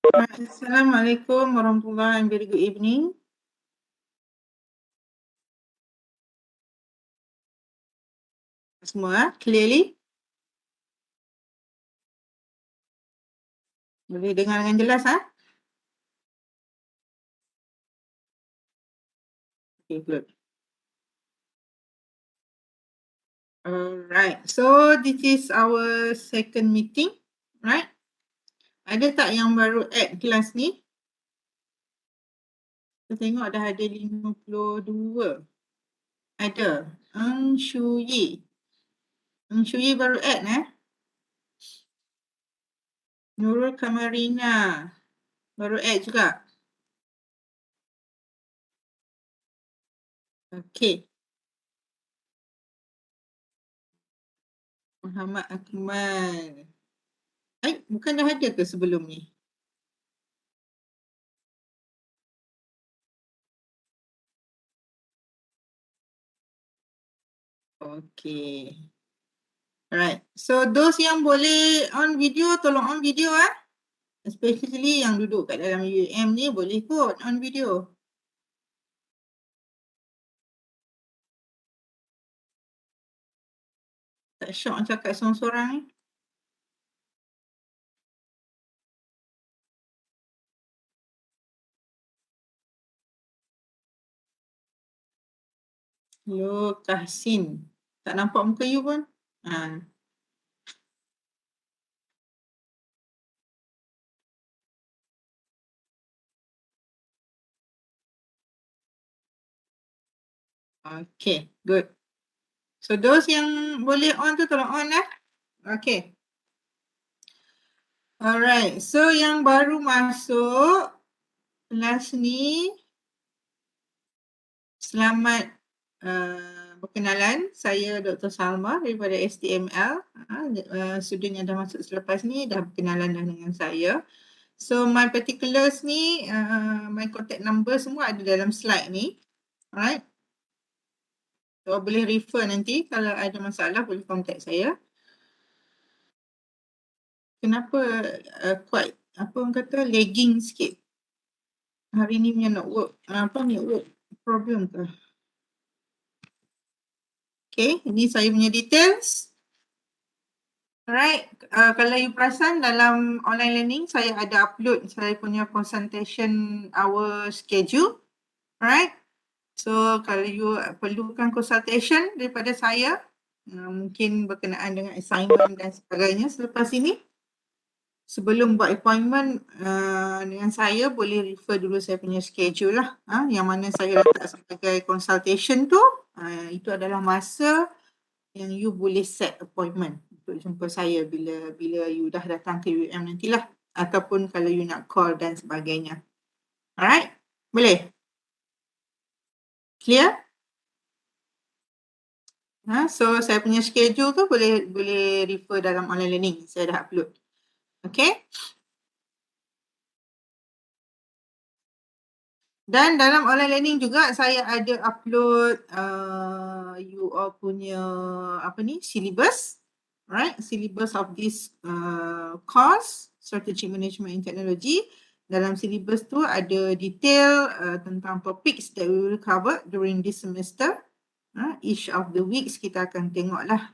Assalamualaikum warahmatullahi wabarakatuh. Very good evening. Semua clearly? Boleh dengar dengan jelas Okay, good. Alright, so this is our second meeting, right? Ada tak yang baru add kelas ni? Kita tengok dah ada 52. Ada. Eng Shu Yi. Eng Shu Yi baru add Nurul Kamarina baru add juga. Okay. Muhammad Akmal. Bukan dah ada ke sebelum ni? Okay. Alright. So those yang boleh on video, tolong on video Especially yang duduk kat dalam UM ni boleh kot on video. Tak syok cakap seorang-seorang ni. Hello, Tahsin. Tak nampak muka you pun? Okay, good. So those yang boleh on tu tolong on Okay. Alright, so yang baru masuk kelas ni, selamat berkenalan. Saya Dr. Salma daripada STML. Student yang dah masuk selepas ni dah berkenalan dah dengan saya. So my particulars ni, my contact number semua ada dalam slide ni. Alright. So boleh refer nanti kalau ada masalah boleh contact saya. Kenapa quite apa orang kata lagging sikit? Hari ni punya network, network problem ke? Okay, ini saya punya details. Alright, kalau you perasan dalam online learning saya ada upload saya punya consultation hour schedule. Alright, so kalau you perlukan consultation daripada saya, mungkin berkenaan dengan assignment dan sebagainya selepas ini, sebelum buat appointment dengan saya, boleh refer dulu saya punya schedule lah. Yang mana saya letak sebagai consultation tu, itu adalah masa yang you boleh set appointment untuk jumpa saya bila you dah datang ke UM nantilah. Ataupun kalau you nak call dan sebagainya. Alright? Boleh? Clear? So saya punya schedule tu boleh refer dalam online learning. Saya dah upload. Okay? Dan dalam online learning juga saya ada upload you all punya syllabus, right? Syllabus of this course, Strategic Management and Technology. Dalam syllabus tu ada detail tentang topics that we will cover during this semester. Each of the weeks kita akan tengoklah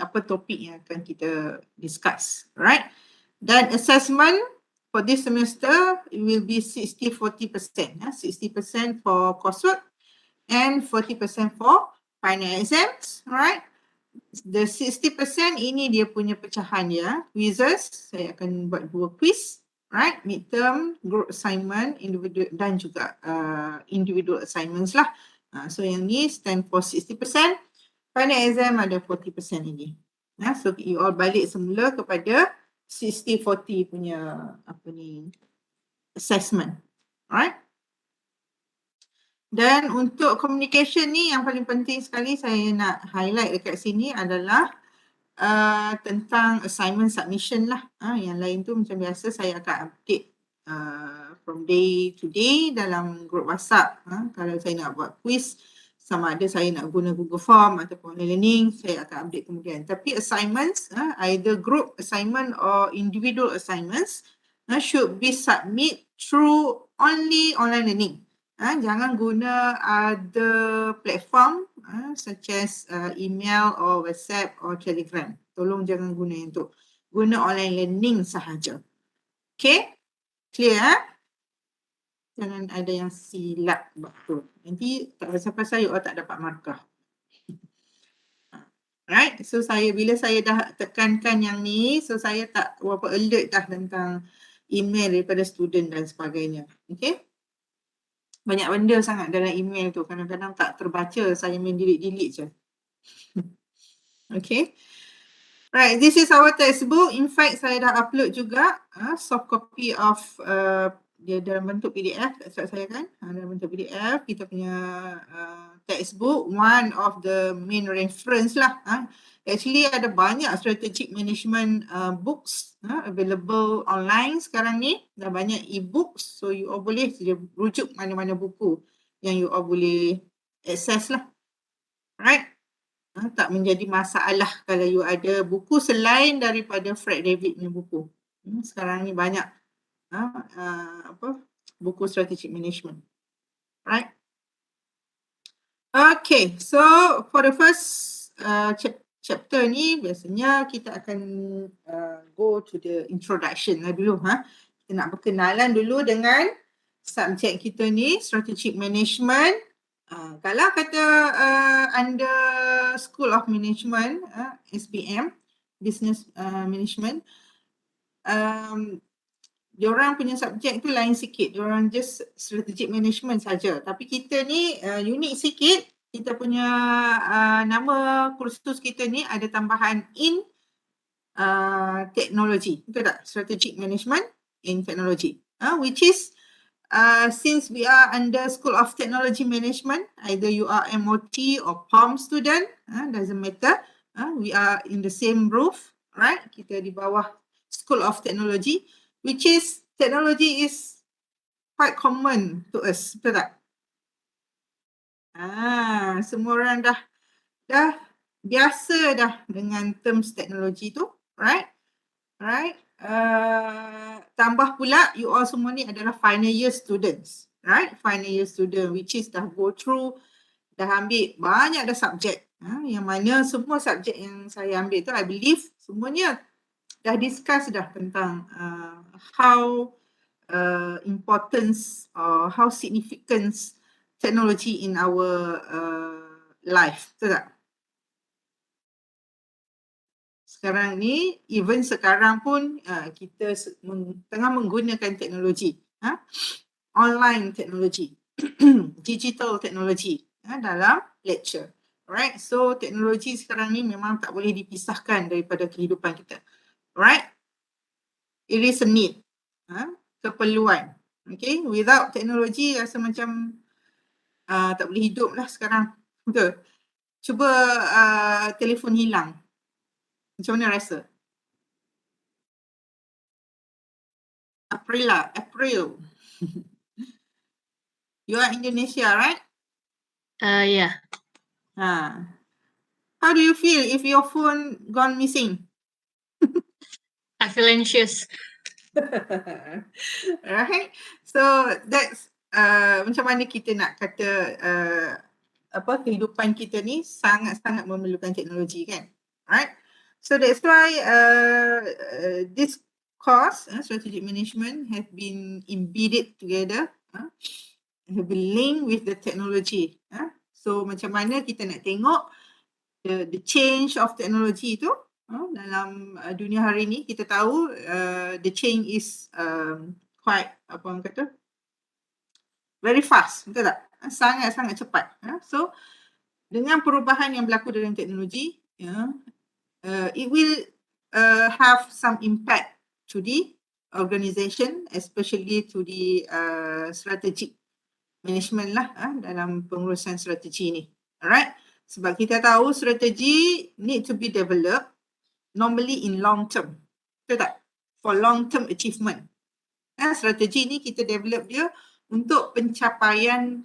apa topik yang akan kita discuss, right? Dan assessment for this semester, it will be 60-40%. 60% for coursework and 40% for final exams. Right? The 60% ini dia punya pecahan ya. Quizzes, saya akan buat 2 quiz. Right? Midterm, group assignment, individual dan juga individual assignments lah. So yang ni stand for 60%. Final exam ada 40% ini. So you all balik semula kepada 60-40 punya assessment. Alright. Dan untuk communication ni yang paling penting sekali saya nak highlight dekat sini adalah tentang assignment submission lah. Yang lain tu macam biasa saya akan update from day to day dalam group WhatsApp. Kalau saya nak buat quiz, sama ada saya nak guna Google Form ataupun learning, saya akan update kemudian. Tapi assignments, either group assignment or individual assignments, should be submit through only online learning. Jangan guna other platform such as email or WhatsApp or Telegram. Tolong jangan guna yang tu. Guna online learning sahaja. Okay? Clear? Jangan ada yang silap betul. Nanti tak pasal-pasal you all tak dapat markah. Right? So bila saya dah tekankan yang ni, so saya tak berapa alert dah tentang email daripada student dan sebagainya. Okay? Banyak benda sangat dalam email tu. Kadang-kadang tak terbaca, saya main delete je. Okay. Right, this is our textbook. In fact, saya dah upload juga soft copy of dia dalam bentuk PDF. Saya kan, dalam bentuk PDF. Kita punya textbook, one of the main reference lah. Actually ada banyak strategic management books available online sekarang ni. Dah banyak e-books. So you all boleh rujuk mana-mana buku yang you all boleh access lah. Right? Tak menjadi masalah kalau you ada buku selain daripada Fred David punya buku. Sekarang ni banyak buku strategic management. Right? Okay, so for the first chapter ni biasanya kita akan go to the introduction lah dulu. Kita nak berkenalan dulu dengan subjek kita ni, strategic management. Kalau kata under School of Management, SPM, Business Management, diorang punya subjek tu lain sikit. Diorang just strategic management saja. Tapi kita ni unik sikit. Kita punya nama kursus kita ni ada tambahan in technology. Betul tak? Strategic management in technology. Which is since we are under School of Technology Management, either you are MOT or POM student, doesn't matter. We are in the same roof, right? Kita di bawah School of Technology, which is technology is quite common to us, betul tak? Semua orang dah biasa dah dengan terms teknologi tu, right? Right? Tambah pula you all semua ni adalah final year students, right? Final year student which is dah go through, dah ambil banyak dah subjek. Yang mana semua subjek yang saya ambil tu I believe semuanya dah discuss dah tentang how importance or how significance technology in our life, betul tak? Sekarang ni, even sekarang pun kita tengah menggunakan teknologi, online teknologi, digital teknologi dalam lecture. Alright, so teknologi sekarang ni memang tak boleh dipisahkan daripada kehidupan kita. Alright, it is a need, keperluan. Okay, without teknologi rasa macam tak boleh hidup lah sekarang. Betul. Cuba telefon hilang. Macam mana rasa? April. You are Indonesia, right? Yeah. How do you feel if your phone gone missing? I feel anxious. Right? So that's macam mana kita nak kata kehidupan kita ni sangat-sangat memerlukan teknologi kan? Right? So that's why this course, strategic management, have been embedded together, have been linked with the technology. So macam mana kita nak tengok the change of technology tu dalam dunia hari ni. Kita tahu the change is quite apa orang kata very fast, betul tak? Sangat-sangat cepat. So dengan perubahan yang berlaku dalam teknologi, it will have some impact to the organisation, especially to the strategic management lah dalam pengurusan strategi ni. Alright, sebab kita tahu strategi need to be developed normally in long term, betul tak? For long term achievement. Strategi ni kita develop dia untuk pencapaian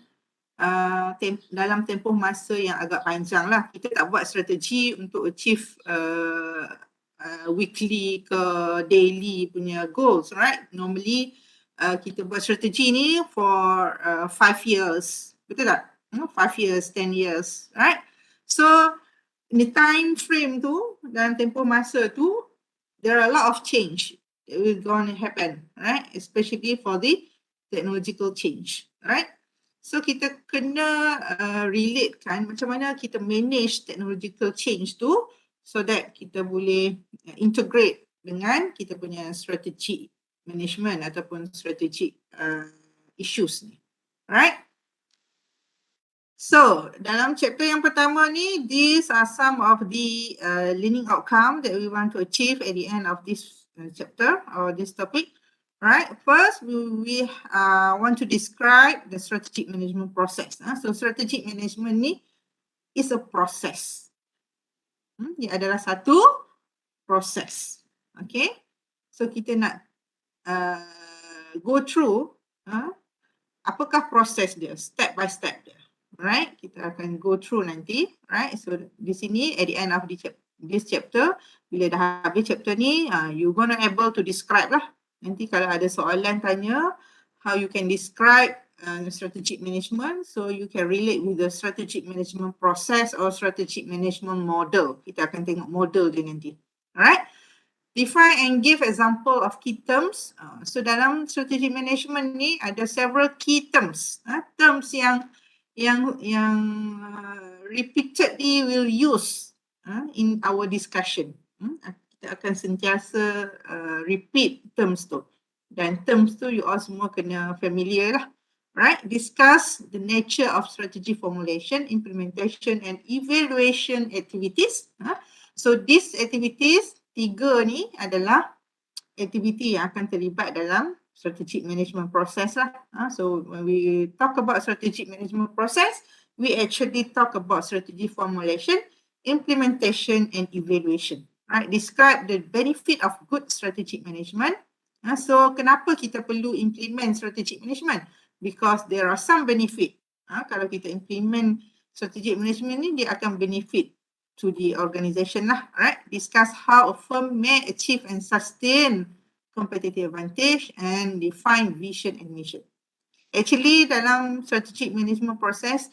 dalam tempoh masa yang agak panjang lah. Kita tak buat strategi untuk achieve weekly ke daily punya goals, right? Normally kita buat strategi ni for 5 years, betul tak? 5 years, 10 years, right? So in the time frame tu, dalam tempoh masa tu, there are a lot of change that will going to happen, right? Especially for the technological change, right? So kita kena relate kan macam mana kita manage technological change tu so that kita boleh integrate dengan kita punya strategic management ataupun strategic issues ni, right? So, dalam chapter yang pertama ni, these are some of the learning outcome that we want to achieve at the end of this chapter or this topic. Right. First, we want to describe the strategic management process. So, strategic management ni is a process. Dia adalah satu proses. Okay. So, kita nak go through apakah proses dia, step by step dia. Right, kita akan go through nanti, right? So di sini at the end of this chapter, bila dah habis chapter ni, you gonna able to describe lah. Nanti kalau ada soalan tanya, how you can describe strategic management, so you can relate with the strategic management process or strategic management model. Kita akan tengok model dia nanti, alright? Define and give example of key terms. So dalam strategic management ni ada several key terms, terms yang repeatedly will use in our discussion. Kita akan sentiasa repeat terms tu. Dan terms tu you all semua kena familiar lah. Right? Discuss the nature of strategy formulation, implementation and evaluation activities. So these activities, 3 ni adalah aktiviti yang akan terlibat dalam strategic management process lah. So when we talk about strategic management process, we actually talk about strategy formulation, implementation and evaluation. Right? Describe the benefit of good strategic management. So kenapa kita perlu implement strategic management? Because there are some benefit. Kalau kita implement strategic management ni, dia akan benefit to the organization lah. Right? Discuss how a firm may achieve and sustain competitive advantage and define vision and mission. Actually dalam strategic management process,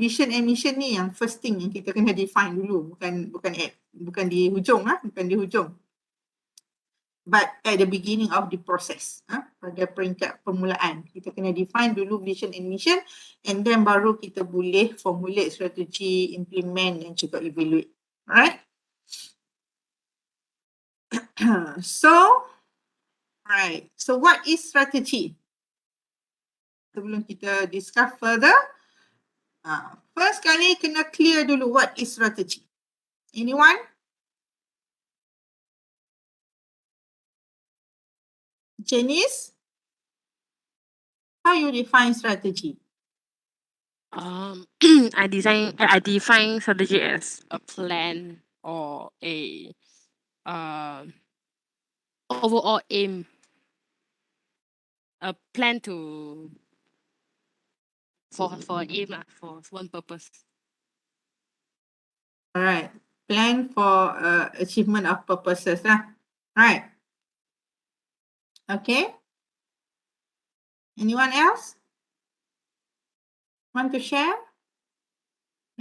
vision and mission ni yang first thing yang kita kena define dulu, bukan di hujung, bukan di hujung. But at the beginning of the process, pada peringkat permulaan, kita kena define dulu vision and mission, and then baru kita boleh formulate strategi, implement dan juga evaluate. Alright? So what is strategy? Sebelum kita discuss further, first kali kena clear dulu what is strategy. Anyone? Janice? How you define strategy? I define strategy as a plan or a overall aim, a plan to for aim for one purpose. All right, plan for achievement of purposes lah. Right. Okay. Anyone else want to share?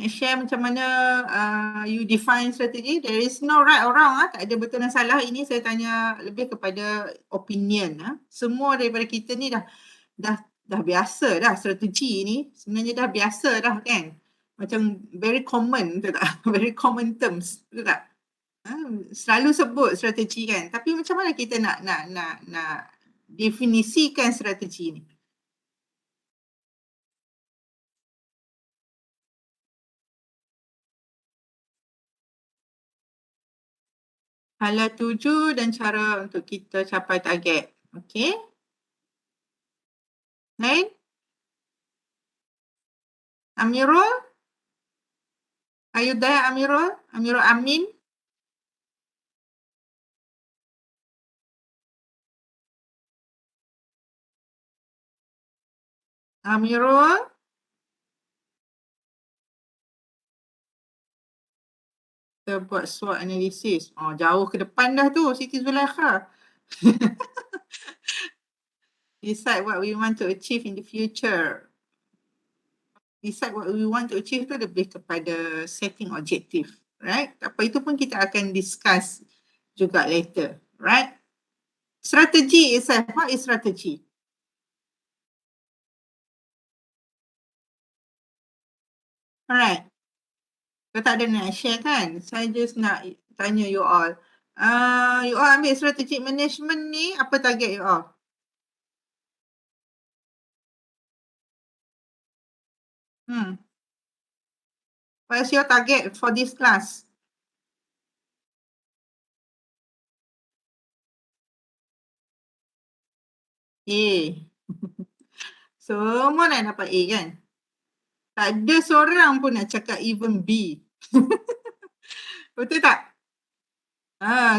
Share macam mana you define strategy. There is no right or wrong, tak ada betul dan salah. Ini saya tanya lebih kepada opinion. Semua daripada kita ni dah biasa dah strategi ni. Sebenarnya dah biasa dah kan. Macam very common, betul tak? Very common terms, betul tak? Selalu sebut strategi kan. Tapi macam mana kita nak definisikan strategi ni? Hala tuju dan cara untuk kita capai target. Okay. Lain? Amirul? Are you there, Amirul? Amirul Amin? Amirul? kita buat SWOT analysis. Oh, jauh ke depan dah tu Siti Zulaikha. Decide what we want to achieve in the future. Decide what we want to achieve tu lebih kepada setting objective, right? Apa itu pun kita akan discuss juga later, right? Strategy itself, what is strategy? Alright. Kau tak ada nak share kan? Saya just nak tanya you all. You all ambil strategic management ni, apa target you all? What is your target for this class? A. Semua nak dapat A kan? Tak ada seorang pun nak cakap even B. Betul tak?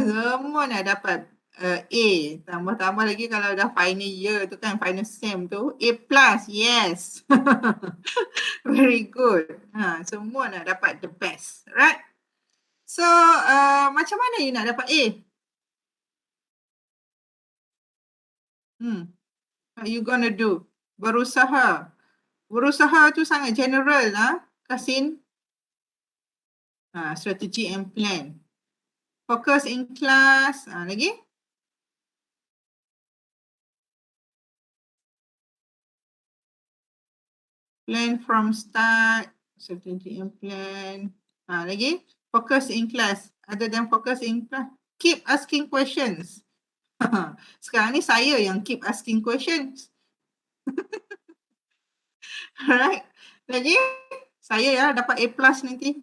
Semua nak dapat A. Tambah-tambah lagi kalau dah final year tu kan, final sem tu, A+, yes. Very good. Semua nak dapat the best, right? So, macam mana you nak dapat A? What you gonna do? Berusaha. Berusaha tu sangat general lah, Kasin. Strategy and plan. Focus in class. Lagi? Plan from start. Strategy and plan. Lagi? Focus in class. Other than focus in class, keep asking questions. Sekarang ni saya yang keep asking questions. Alright. Lagi? Saya ya dapat A+ nanti.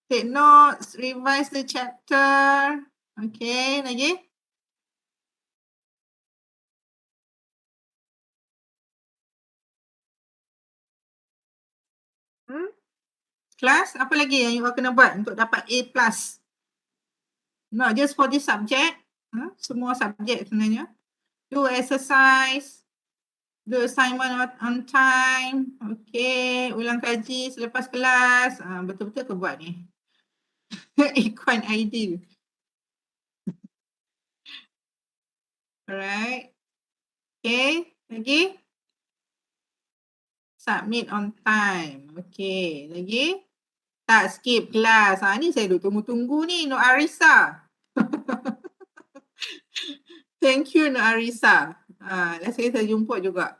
Take notes, revise the chapter. Okay, lagi? Kelas, apa lagi yang you kena buat untuk dapat A+? Not just for this subject, semua subjek sebenarnya. Do exercise, do assignment on time, okay, ulang kaji selepas kelas, betul-betul kau buat ni. Ikhwan Aidil. Alright. Okay, lagi? Submit on time. Okay, lagi? Tak skip kelas. Ni saya duk tunggu-tunggu ni, Nur Arisa. Thank you, Nur Arisa. Last kali saya jumpa juga.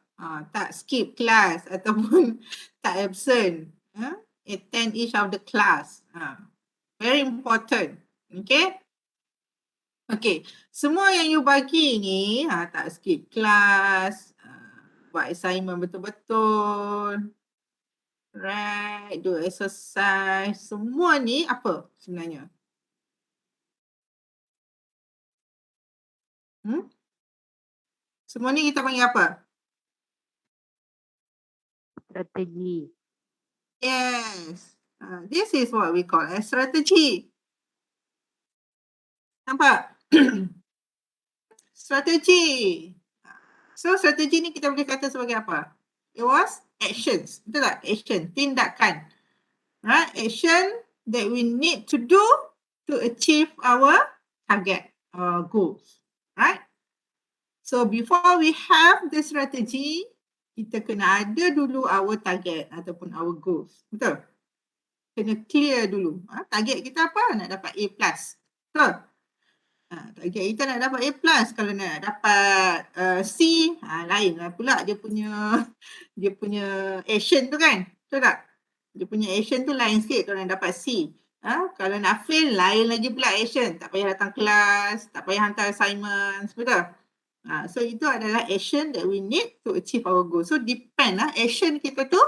Tak skip kelas ataupun tak absent. Attend each of the class. Very important. Okay? Okay. Semua yang you bagi ni, tak skip kelas, buat assignment betul-betul. Right, do exercise. Semua ni apa sebenarnya? Semua ni kita panggil apa? Strategi. Yes. This is what we call a strategy. Nampak? Strategi. So, strategi ni kita boleh kata sebagai apa? It was actions. Betul tak? Action. Tindakan. Right? Action that we need to do to achieve our target or goals. Right? So, before we have the strategy, kita kena ada dulu our target ataupun our goals. Betul? Kena clear dulu. Target kita apa? Nak dapat A+. Betul? Target kita nak dapat A+. Kalau nak dapat C, lain lah pula dia punya action tu kan? Betul tak? Dia punya action tu lain sikit kalau nak dapat C. Kalau nak fail, lain lagi pula action. Tak payah datang kelas, tak payah hantar assignment. Betul? So itu adalah action that we need to achieve our goal. So depend action kita tu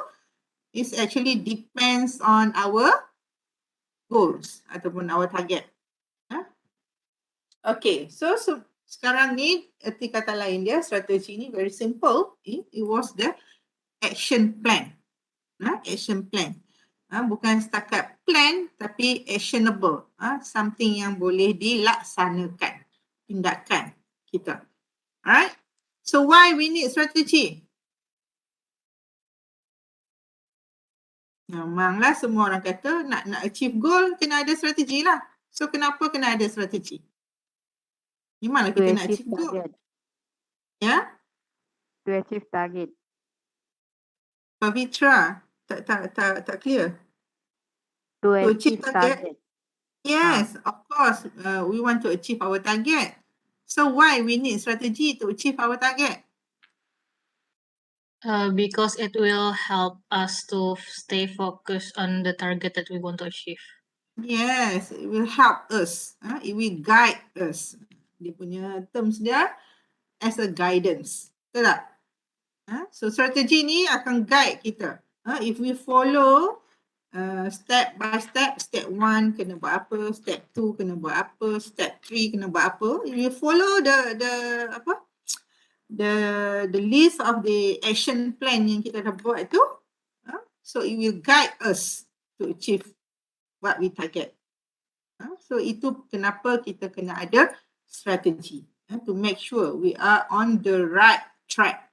is actually depends on our goals ataupun our target. Okay, so sekarang ni erti kata lain dia, strategi ni very simple. It was the action plan. Action plan. Bukan setakat plan tapi actionable. Something yang boleh dilaksanakan. Tindakan kita. Alright? So why we need strategy? Memanglah semua orang kata nak achieve goal kena ada strategi lah. So kenapa kena ada strategi? Gimana To kita nak achieve achieve goal? target. Ya, To achieve target. Pavitra, tak clear. To To achieve achieve target. target. Yes, of course, we want to achieve our target. So why we need strategy to achieve our target? Because it will help us to stay focused on the target that we want to achieve. Yes, it will help us. It will guide us. Dia punya terms dia as a guidance. Betul tak? So strategi ni akan guide kita. If we follow step by step, step 1 kena buat apa, step 2 kena buat apa, step 3 kena buat apa. If we follow the list of the action plan yang kita dah buat tu, so it will guide us to achieve what we target. So itu kenapa kita kena ada strategi to make sure we are on the right track.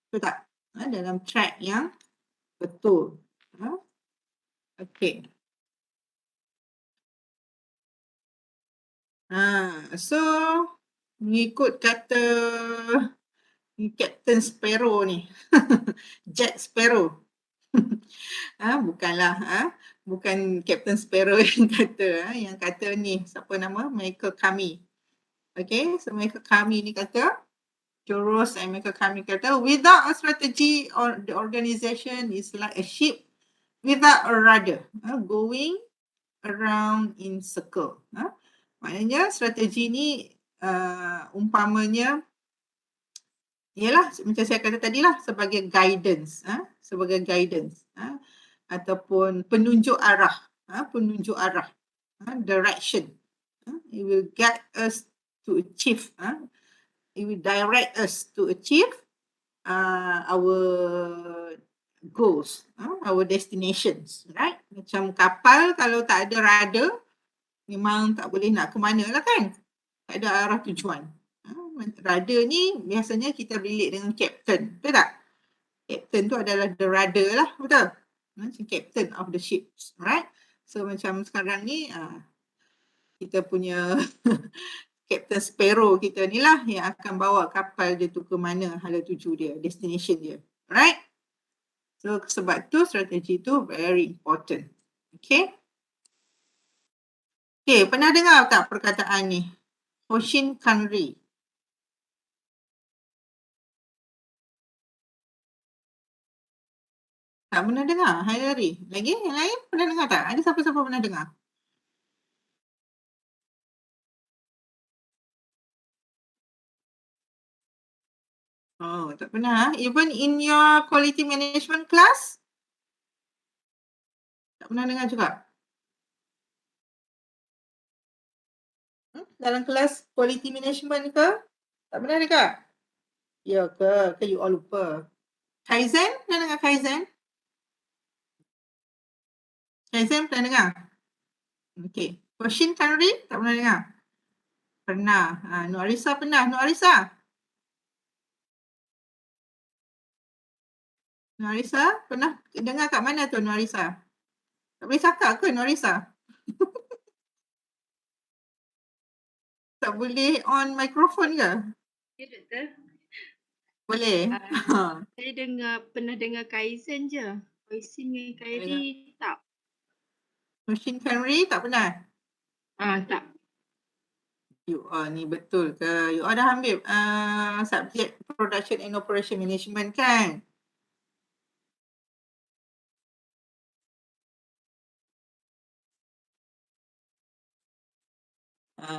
Betul tak? Dalam track yang betul. Okay. So mengikut kata Captain Sparrow ni. Jack Sparrow. Bukanlah, bukan Captain Sparrow yang kata ni, siapa nama? Michael Kami. Okay, so Michael Kami ni kata, Joros and Michael Kami kata, without a strategy, or the organization is like a ship without a rudder, going around in circle. Maknanya strategi ni umpamanya ialah macam saya kata tadi lah, sebagai guidance, ataupun penunjuk arah, direction. It will guide us to achieve, it will direct us to achieve our goals, our destinations, right? Macam kapal kalau tak ada rudder, memang tak boleh nak ke mana lah kan? Tak ada arah tujuan. Rudder ni biasanya kita relate dengan captain, betul tak? Captain tu adalah the rudder lah, betul? Macam captain of the ship, right? So macam sekarang ni kita punya Captain Sparrow kita ni lah yang akan bawa kapal dia tu ke mana hala tuju dia, destination dia, right? So sebab tu strategi tu very important. Okay? Okay, pernah dengar tak perkataan ni? Hoshin Kanri. Tak pernah dengar? Hari-hari. Lagi? Yang lain pernah dengar tak? Ada siapa-siapa pernah dengar? Oh, tak pernah. Even in your quality management class? Tak pernah dengar juga? Dalam kelas quality management ke? Tak pernah dengar? Ya ke? Ke you all lupa? Kaizen? Pernah dengar Kaizen? Kaizen pernah dengar? Okay. Hoshin Kanri? Tak pernah dengar? Pernah. Nur Arisa pernah. Nur Arisa? Nur Arisa? Pernah dengar kat mana tu Nur Arisa? Tak boleh cakap ke Nur Arisa? Tak boleh on microphone ke? Ya, Doktor. Boleh. Saya pernah dengar Kaizen je. Hoshin dengan Kairi tak. Hoshin Kanri tak pernah? Tak. You all ni betul ke? You all dah ambil subjek Production and Operation Management kan?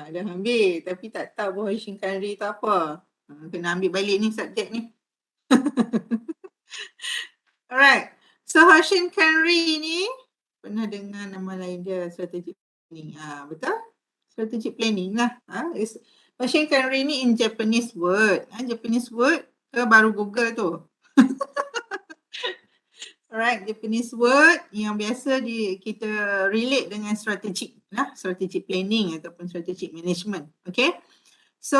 Dah ambil tapi tak tahu bahawa Hoshin Kanri tu apa. Kena ambil balik ni subjek ni. Alright. So Hoshin Kanri ni pernah dengar nama lain dia strategic planning. Betul? Strategic planning lah. Hoshin Kanri ni in Japanese word. Japanese word ke baru Google tu? Alright, Japanese word yang biasa kita relate dengan strategic lah, strategic planning ataupun strategic management. Okay. So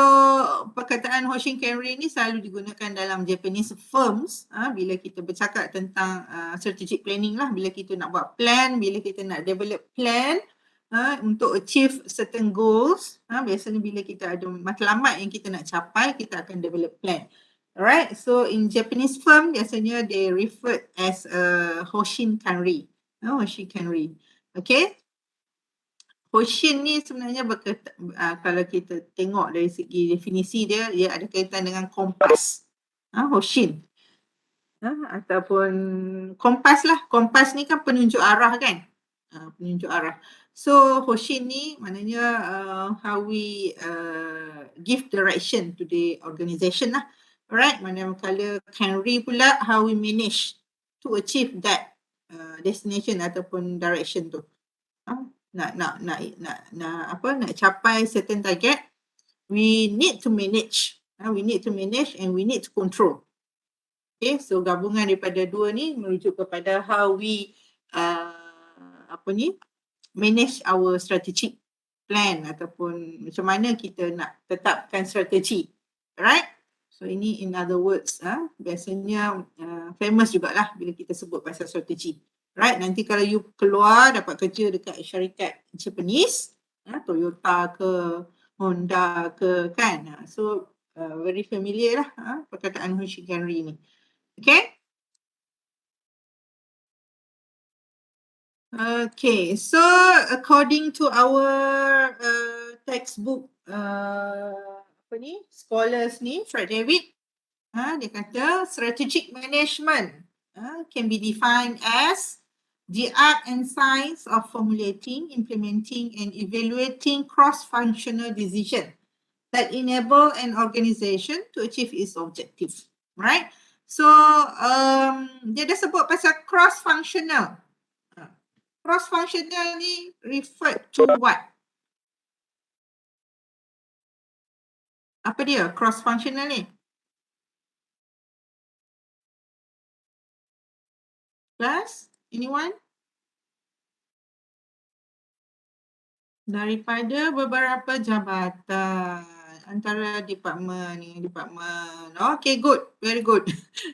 perkataan Hoshin Kanri ni selalu digunakan dalam Japanese firms bila kita bercakap tentang strategic planning lah, bila kita nak buat plan, bila kita nak develop plan untuk achieve certain goals. Biasanya bila kita ada matlamat yang kita nak capai, kita akan develop plan. Alright, so in Japanese firm biasanya they referred as Hoshin Kanri. Hoshin Kanri. Okay. Hoshin ni sebenarnya kalau kita tengok dari segi definisi dia, dia ada kaitan dengan kompas. Hoshin. Ataupun kompas lah. Kompas ni kan penunjuk arah kan? Penunjuk arah. So Hoshin ni maknanya how we give direction to the organisation lah. Alright, manakala Kanri pula how we manage to achieve that destination ataupun direction tu. Nak capai certain target, we need to manage. We need to manage and we need to control. Okay, so gabungan daripada dua ni merujuk kepada how we manage our strategic plan ataupun macam mana kita nak tetapkan strategi. Alright? So ini in other words, biasanya famous jugalah bila kita sebut pasal strategi. Right, nanti kalau you keluar dapat kerja dekat syarikat Japanese, Toyota ke, Honda ke kan. So very familiar lah perkataan Hoshin Kanri ni. Okay. Okay, so according to our textbook scholars ni, Fred David, dia kata strategic management can be defined as the art and science of formulating, implementing and evaluating cross-functional decisions that enable an organization to achieve its objective. Right? So, dia dah sebut pasal cross-functional. Cross-functional ni referred to what? Apa dia cross-functional ni? Class? Anyone? Daripada beberapa jabatan antara department. Okay, good. Very good.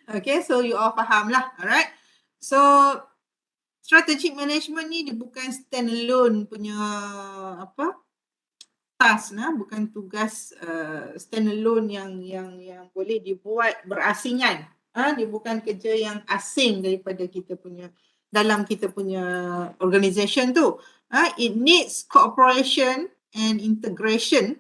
Okay, so you all faham lah. Alright. So, strategic management ni dia bukan standalone punya task, bukan tugas standalone yang boleh dibuat berasingan. Dia bukan kerja yang asing daripada kita punya dalam kita punya organisation tu. It needs cooperation and integration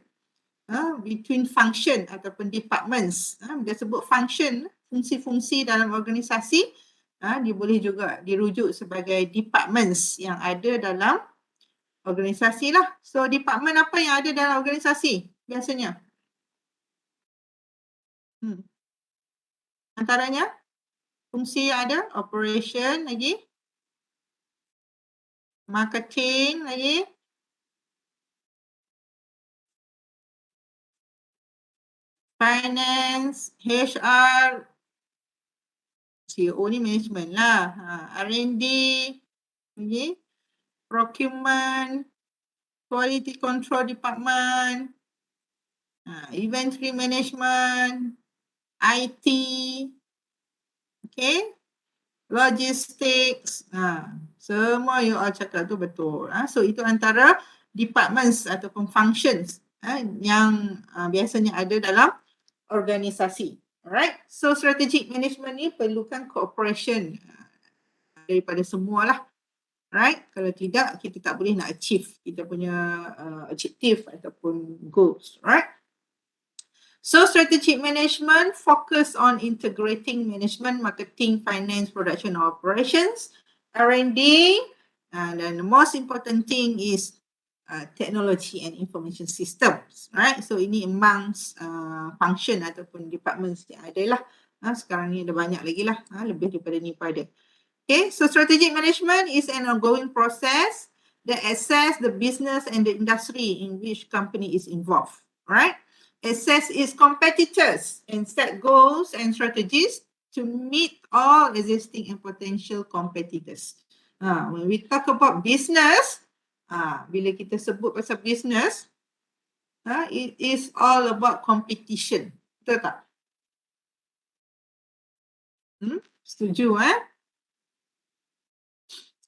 between function ataupun departments. Dia sebut function, fungsi-fungsi dalam organisasi, dia boleh juga dirujuk sebagai departments yang ada dalam organisasi lah. So department apa yang ada dalam organisasi biasanya? Antaranya fungsi yang ada, operation lagi, marketing lagi, finance, HR, CEO ni management lah, R&D lagi, procurement, quality control department, inventory management, IT, okay, logistics, semua you all cakap tu betul. So itu antara departments ataupun functions yang biasanya ada dalam organisasi. Alright, so strategic management ni perlukan cooperation daripada semualah. Right? Kalau tidak, kita tak boleh nak achieve kita punya objective ataupun goals. Right? So strategic management focus on integrating management, marketing, finance, production, operations, R&D, and then the most important thing is technology and information systems. Right? So ini amongst function ataupun departments yang ada lah. Sekarang ni ada banyak lagi lah. Lebih daripada ni pada. Okay, so strategic management is an ongoing process that assess the business and the industry in which company is involved, right? Assess its competitors and set goals and strategies to meet all existing and potential competitors. When we talk about business, bila kita sebut pasal business, It is all about competition. Betul tak? Setuju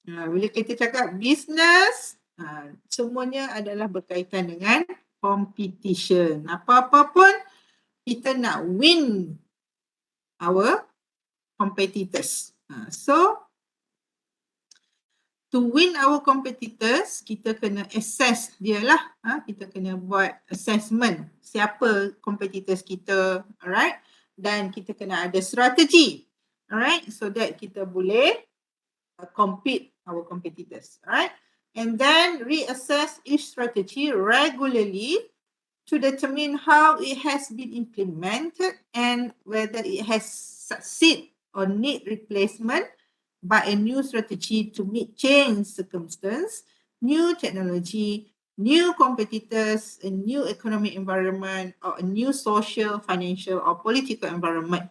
bila kita cakap business, semuanya adalah berkaitan dengan competition. Apa-apa pun kita nak win our competitors. So to win our competitors, kita kena assess dia lah. Kita kena buat assessment siapa competitors kita, alright? Dan kita kena ada strategi, alright? So that kita boleh compete our competitors, alright? And then reassess each strategy regularly to determine how it has been implemented and whether it has succeeded or need replacement by a new strategy to meet changed circumstance, new technology, new competitors, a new economic environment, or a new social, financial, or political environment.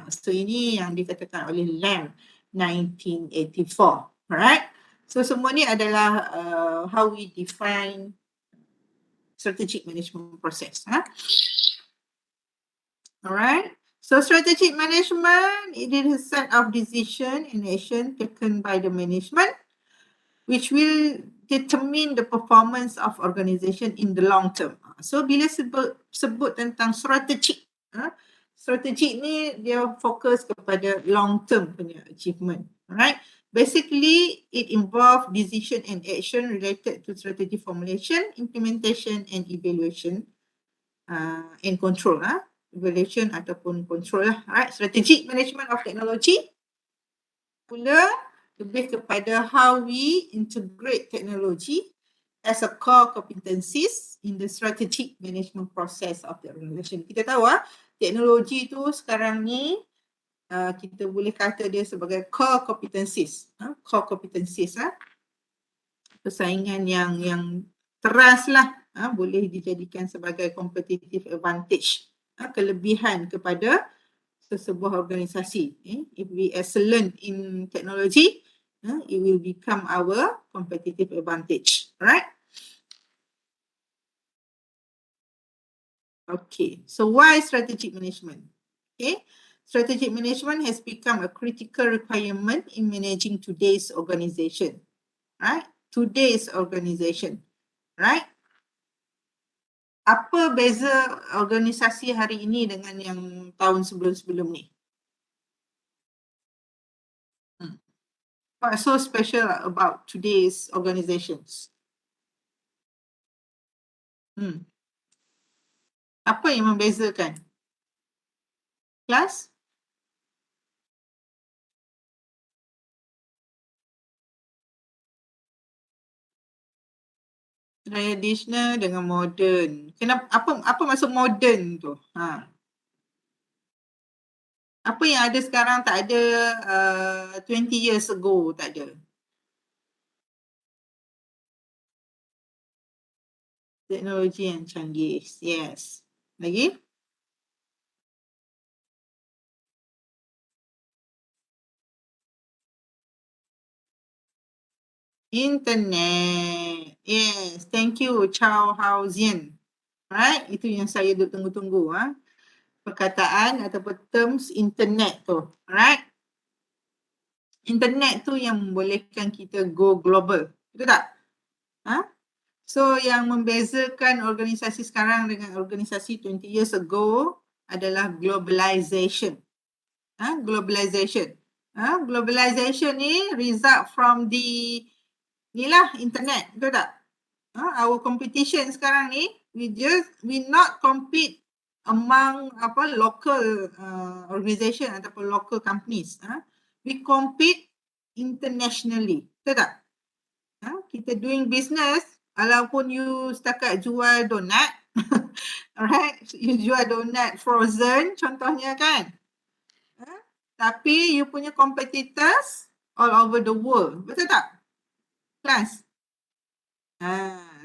So ini yang dikatakan oleh Lamb 1984, alright? So semua ni adalah how we define strategic management process. Alright? So strategic management, it is a set of decision and action taken by the management which will determine the performance of organisation in the long term. So bila sebut tentang strategic, strategic ni dia fokus kepada long term punya achievement. Alright? Basically, it involves decision and action related to strategy formulation, implementation and evaluation and control. Evaluation ataupun control lah. Alright, strategic management of technology pula lebih kepada how we integrate technology as a core competencies in the strategic management process of the organisation. Kita tahu teknologi tu sekarang ni kita boleh kata dia sebagai core competencies. Core competencies persaingan yang teras lah, boleh dijadikan sebagai competitive advantage, kelebihan kepada sesebuah organisasi. If we excellent in technology, it will become our competitive advantage. Alright? Okay, so why strategic management? Okay, strategic management has become a critical requirement in managing today's organisation. Right? Today's organisation. Right? Apa beza organisasi hari ini dengan yang tahun sebelum-sebelum ni? What's so special about today's organizations? Apa yang membezakan? Kelas? Traditional dengan modern. Kenapa apa maksud modern tu? Apa yang ada sekarang tak ada 20 years ago, tak ada. Teknologi yang canggih. Yes. Lagi? Internet. Yes. Thank you, Chow Hao Zian. Right? Itu yang saya tunggu-tunggu. Perkataan ataupun terms internet tu. Right? Internet tu yang membolehkan kita go global. Betul tak? So yang membezakan organisasi sekarang dengan organisasi 20 years ago adalah globalization. Globalization. Globalization ni result from the internet. Betul tak? Our competition sekarang ni, we not compete among local organisation ataupun local companies. We compete internationally. Betul tak? Kita doing business, walaupun you setakat jual donat, alright, you jual donat frozen contohnya kan, tapi you punya competitors all over the world, betul tak? Class.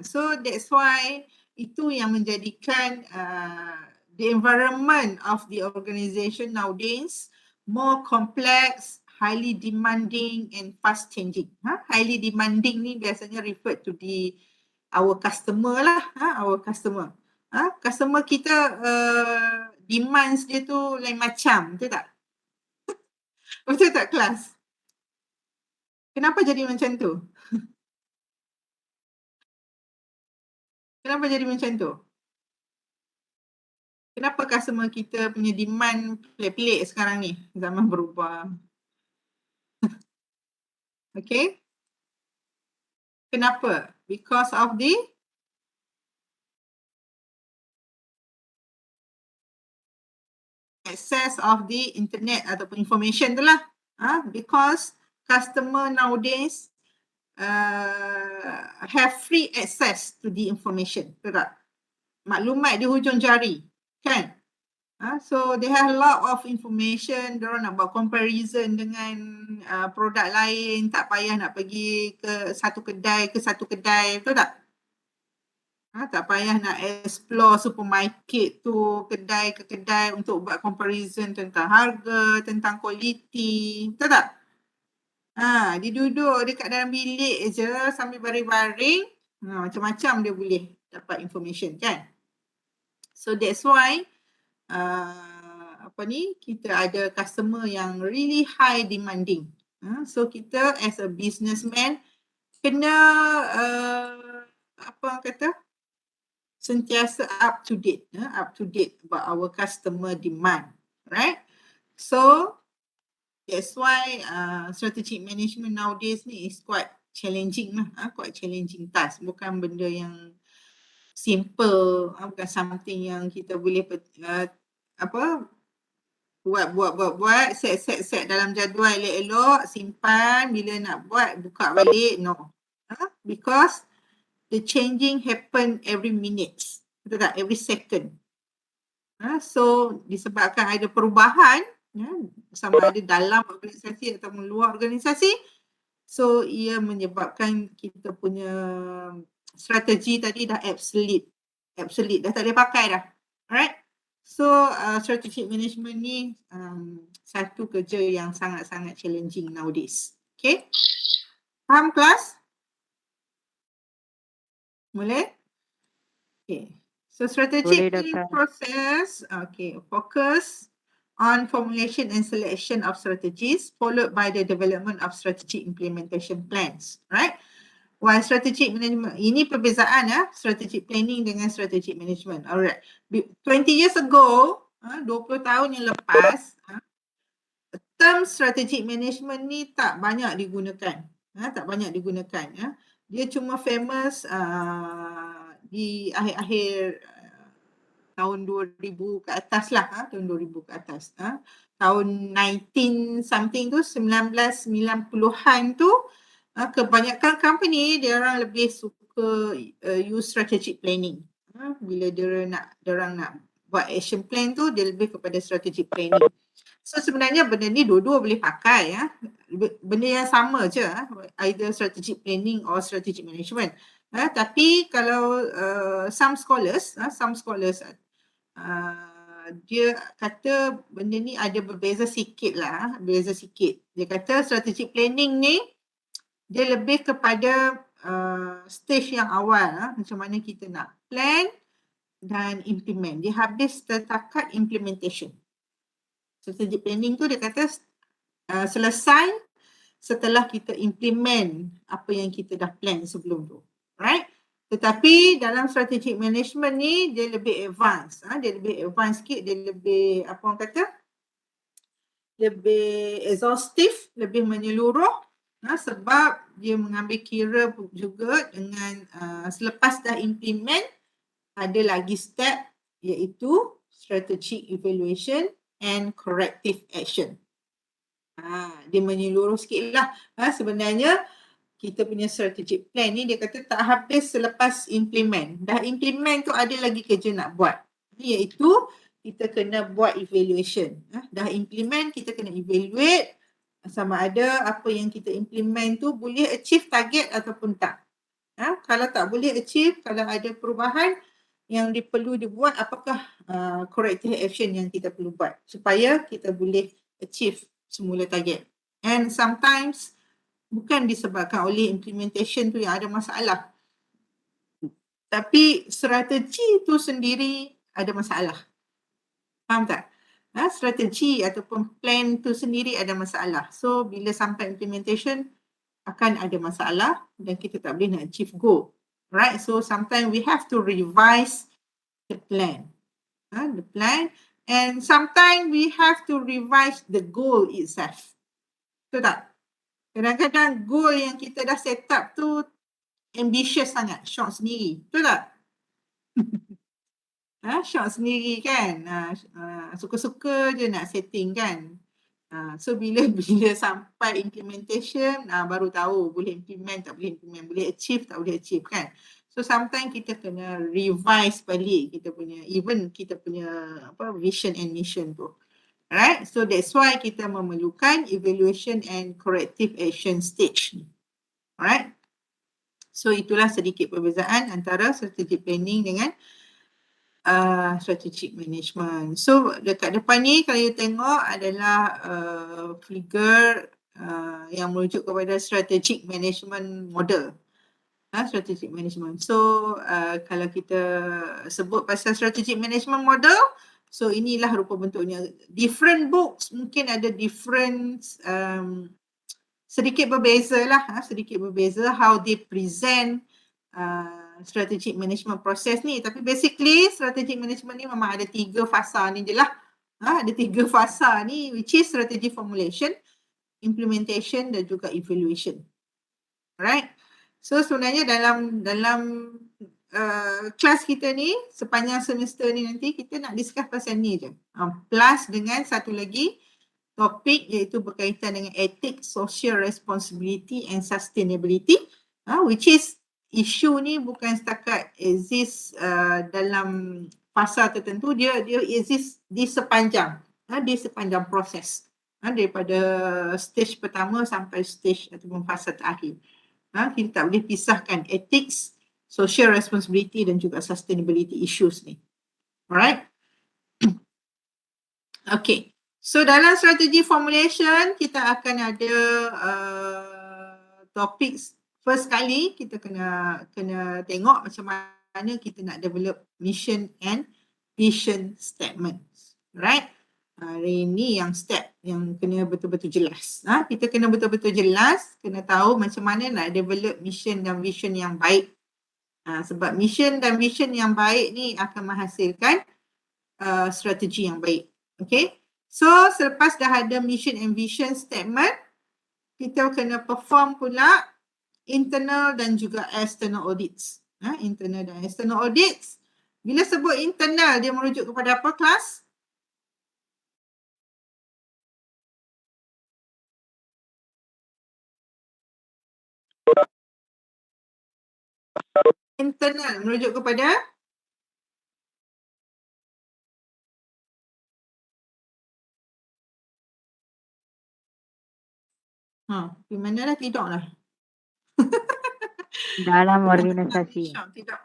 So that's why itu yang menjadikan the environment of the organisation nowadays more complex, highly demanding and fast changing. Highly demanding ni biasanya referred to our customer lah, our customer. Customer kita demands dia tu lain macam, betul tak? Betul tak kelas? Kenapa jadi macam tu? Kenapa jadi macam tu? Kenapa customer kita punya demand pelik-pelik sekarang ni? Zaman berubah. Okay? Kenapa? Because of the access of the internet ataupun information tu lah. Because customer nowadays have free access to the information. Betul tak? Maklumat di hujung jari. Kan? So they have a lot of information. Diorang nak buat comparison dengan produk lain. Tak payah nak pergi ke satu kedai Betul tak? Tak payah nak explore supermarket tu, kedai ke kedai untuk buat comparison tentang harga, tentang kualiti. Betul tak? Dia duduk dekat dalam bilik je sambil baring-baring. Macam-macam dia boleh dapat information kan? So that's why kita ada customer yang really high demanding. So kita as a businessman kena sentiasa up to date about our customer demand, right? So that's why strategic management nowadays ni is quite challenging lah, quite challenging task. Bukan benda yang simple, bukan something yang kita boleh buat, set dalam jadual elok-elok, simpan, bila nak buat buka balik, no. Because the changing happen every minute, betul tak? Every second. So disebabkan ada perubahan, sama ada dalam organisasi atau luar organisasi, so ia menyebabkan kita punya strategi tadi dah obsolete, dah tak boleh pakai dah. Alright? So strategic management ni satu kerja yang sangat-sangat challenging nowadays. Okay? Faham kelas? Boleh? Okay. So strategic planning process, focus on formulation and selection of strategies followed by the development of strategic implementation plans, right? While strategic management, ini perbezaan strategic planning dengan strategic management. Alright. 20 years ago, 20 tahun yang lepas, term strategic management ni tak banyak digunakan. Dia cuma famous di akhir-akhir tahun 2000 ke atas lah, tahun 2000 ke atas. Tahun 19 something tu, 1990-an tu, kebanyakan company dia orang lebih suka use strategic planning. Bila dia nak buat action plan tu, dia lebih kepada strategic planning. So sebenarnya benda ni dua-dua boleh pakai, benda yang sama je, either strategic planning or strategic management. Tapi kalau some scholars dia kata benda ni ada berbeza sikit lah, Dia kata strategic planning ni dia lebih kepada stage yang awal, macam mana kita nak plan dan implement. Dia habis setakat implementation. Strategic planning tu dia kata selesai setelah kita implement apa yang kita dah plan sebelum tu. Right? Tetapi dalam strategic management ni dia lebih advance. Dia lebih advance sikit, dia lebih lebih exhaustive, lebih menyeluruh. Sebab dia mengambil kira juga dengan selepas dah implement ada lagi step iaitu strategic evaluation and corrective action. Dia menyeluruh sikit lah. Sebenarnya kita punya strategic plan ni dia kata tak habis selepas implement. Dah implement tu ada lagi kerja nak buat. Iaitu kita kena buat evaluation. Dah implement, kita kena evaluate sama ada apa yang kita implement tu boleh achieve target ataupun tak. Kalau tak boleh achieve, kalau ada perubahan yang perlu dibuat, apakah corrective action yang kita perlu buat supaya kita boleh achieve semula target. And sometimes bukan disebabkan oleh implementation tu yang ada masalah. Tapi strategi itu sendiri ada masalah. Faham tak? Strategi ataupun plan tu sendiri ada masalah. So bila sampai implementation akan ada masalah dan kita tak boleh nak achieve goal. Right? So sometimes we have to revise the plan. The plan, and sometimes we have to revise the goal itself. Betul tak? Kadang-kadang goal yang kita dah set up tu ambitious sangat, short sendiri. Betul tak? Short sendiri kan. Suka-suka je nak setting kan. So bila sampai implementation baru tahu boleh implement tak boleh implement, boleh achieve tak boleh achieve kan. So sometimes kita kena revise balik kita punya vision and mission tu. Alright, so that's why kita memerlukan evaluation and corrective action stage. Alright. So itulah sedikit perbezaan antara strategic planning dengan strategic management. So dekat depan ni kalau you tengok adalah figure yang merujuk kepada strategic management model. Strategic management. So kalau kita sebut pasal strategic management model, so inilah rupa bentuknya. Different books mungkin ada different sedikit berbeza lah, sedikit berbeza how they present strategic management process ni. Tapi basically strategic management ni memang ada 3 fasa ni je lah. Ada 3 fasa ni, which is strategy formulation, implementation dan juga evaluation. Alright. So sebenarnya dalam kelas kita ni sepanjang semester ni nanti kita nak discuss pasal ni je. Plus dengan satu lagi topik iaitu berkaitan dengan ethics, social responsibility and sustainability, which is isu ni bukan setakat exist dalam fasa tertentu, dia exist di sepanjang proses, daripada stage pertama sampai stage ataupun fasa terakhir. Kita tak boleh pisahkan ethics, social responsibility dan juga sustainability issues ni. Alright. Okay. So dalam strategi formulation kita akan ada topik. First kali kita kena tengok macam mana kita nak develop mission and vision statements. Right? Hari ni yang step yang kena betul-betul jelas. Kita kena betul-betul jelas, kena tahu macam mana nak develop mission dan vision yang baik. Sebab mission dan vision yang baik ni akan menghasilkan strategi yang baik. Okay? So selepas dah ada mission and vision statement, kita kena perform pula internal dan juga external audits. Internal dan external audits. Bila sebut internal, dia merujuk kepada apa kelas? Internal merujuk kepada di mana dah tidak lah. Dalam organisasi. Tidak.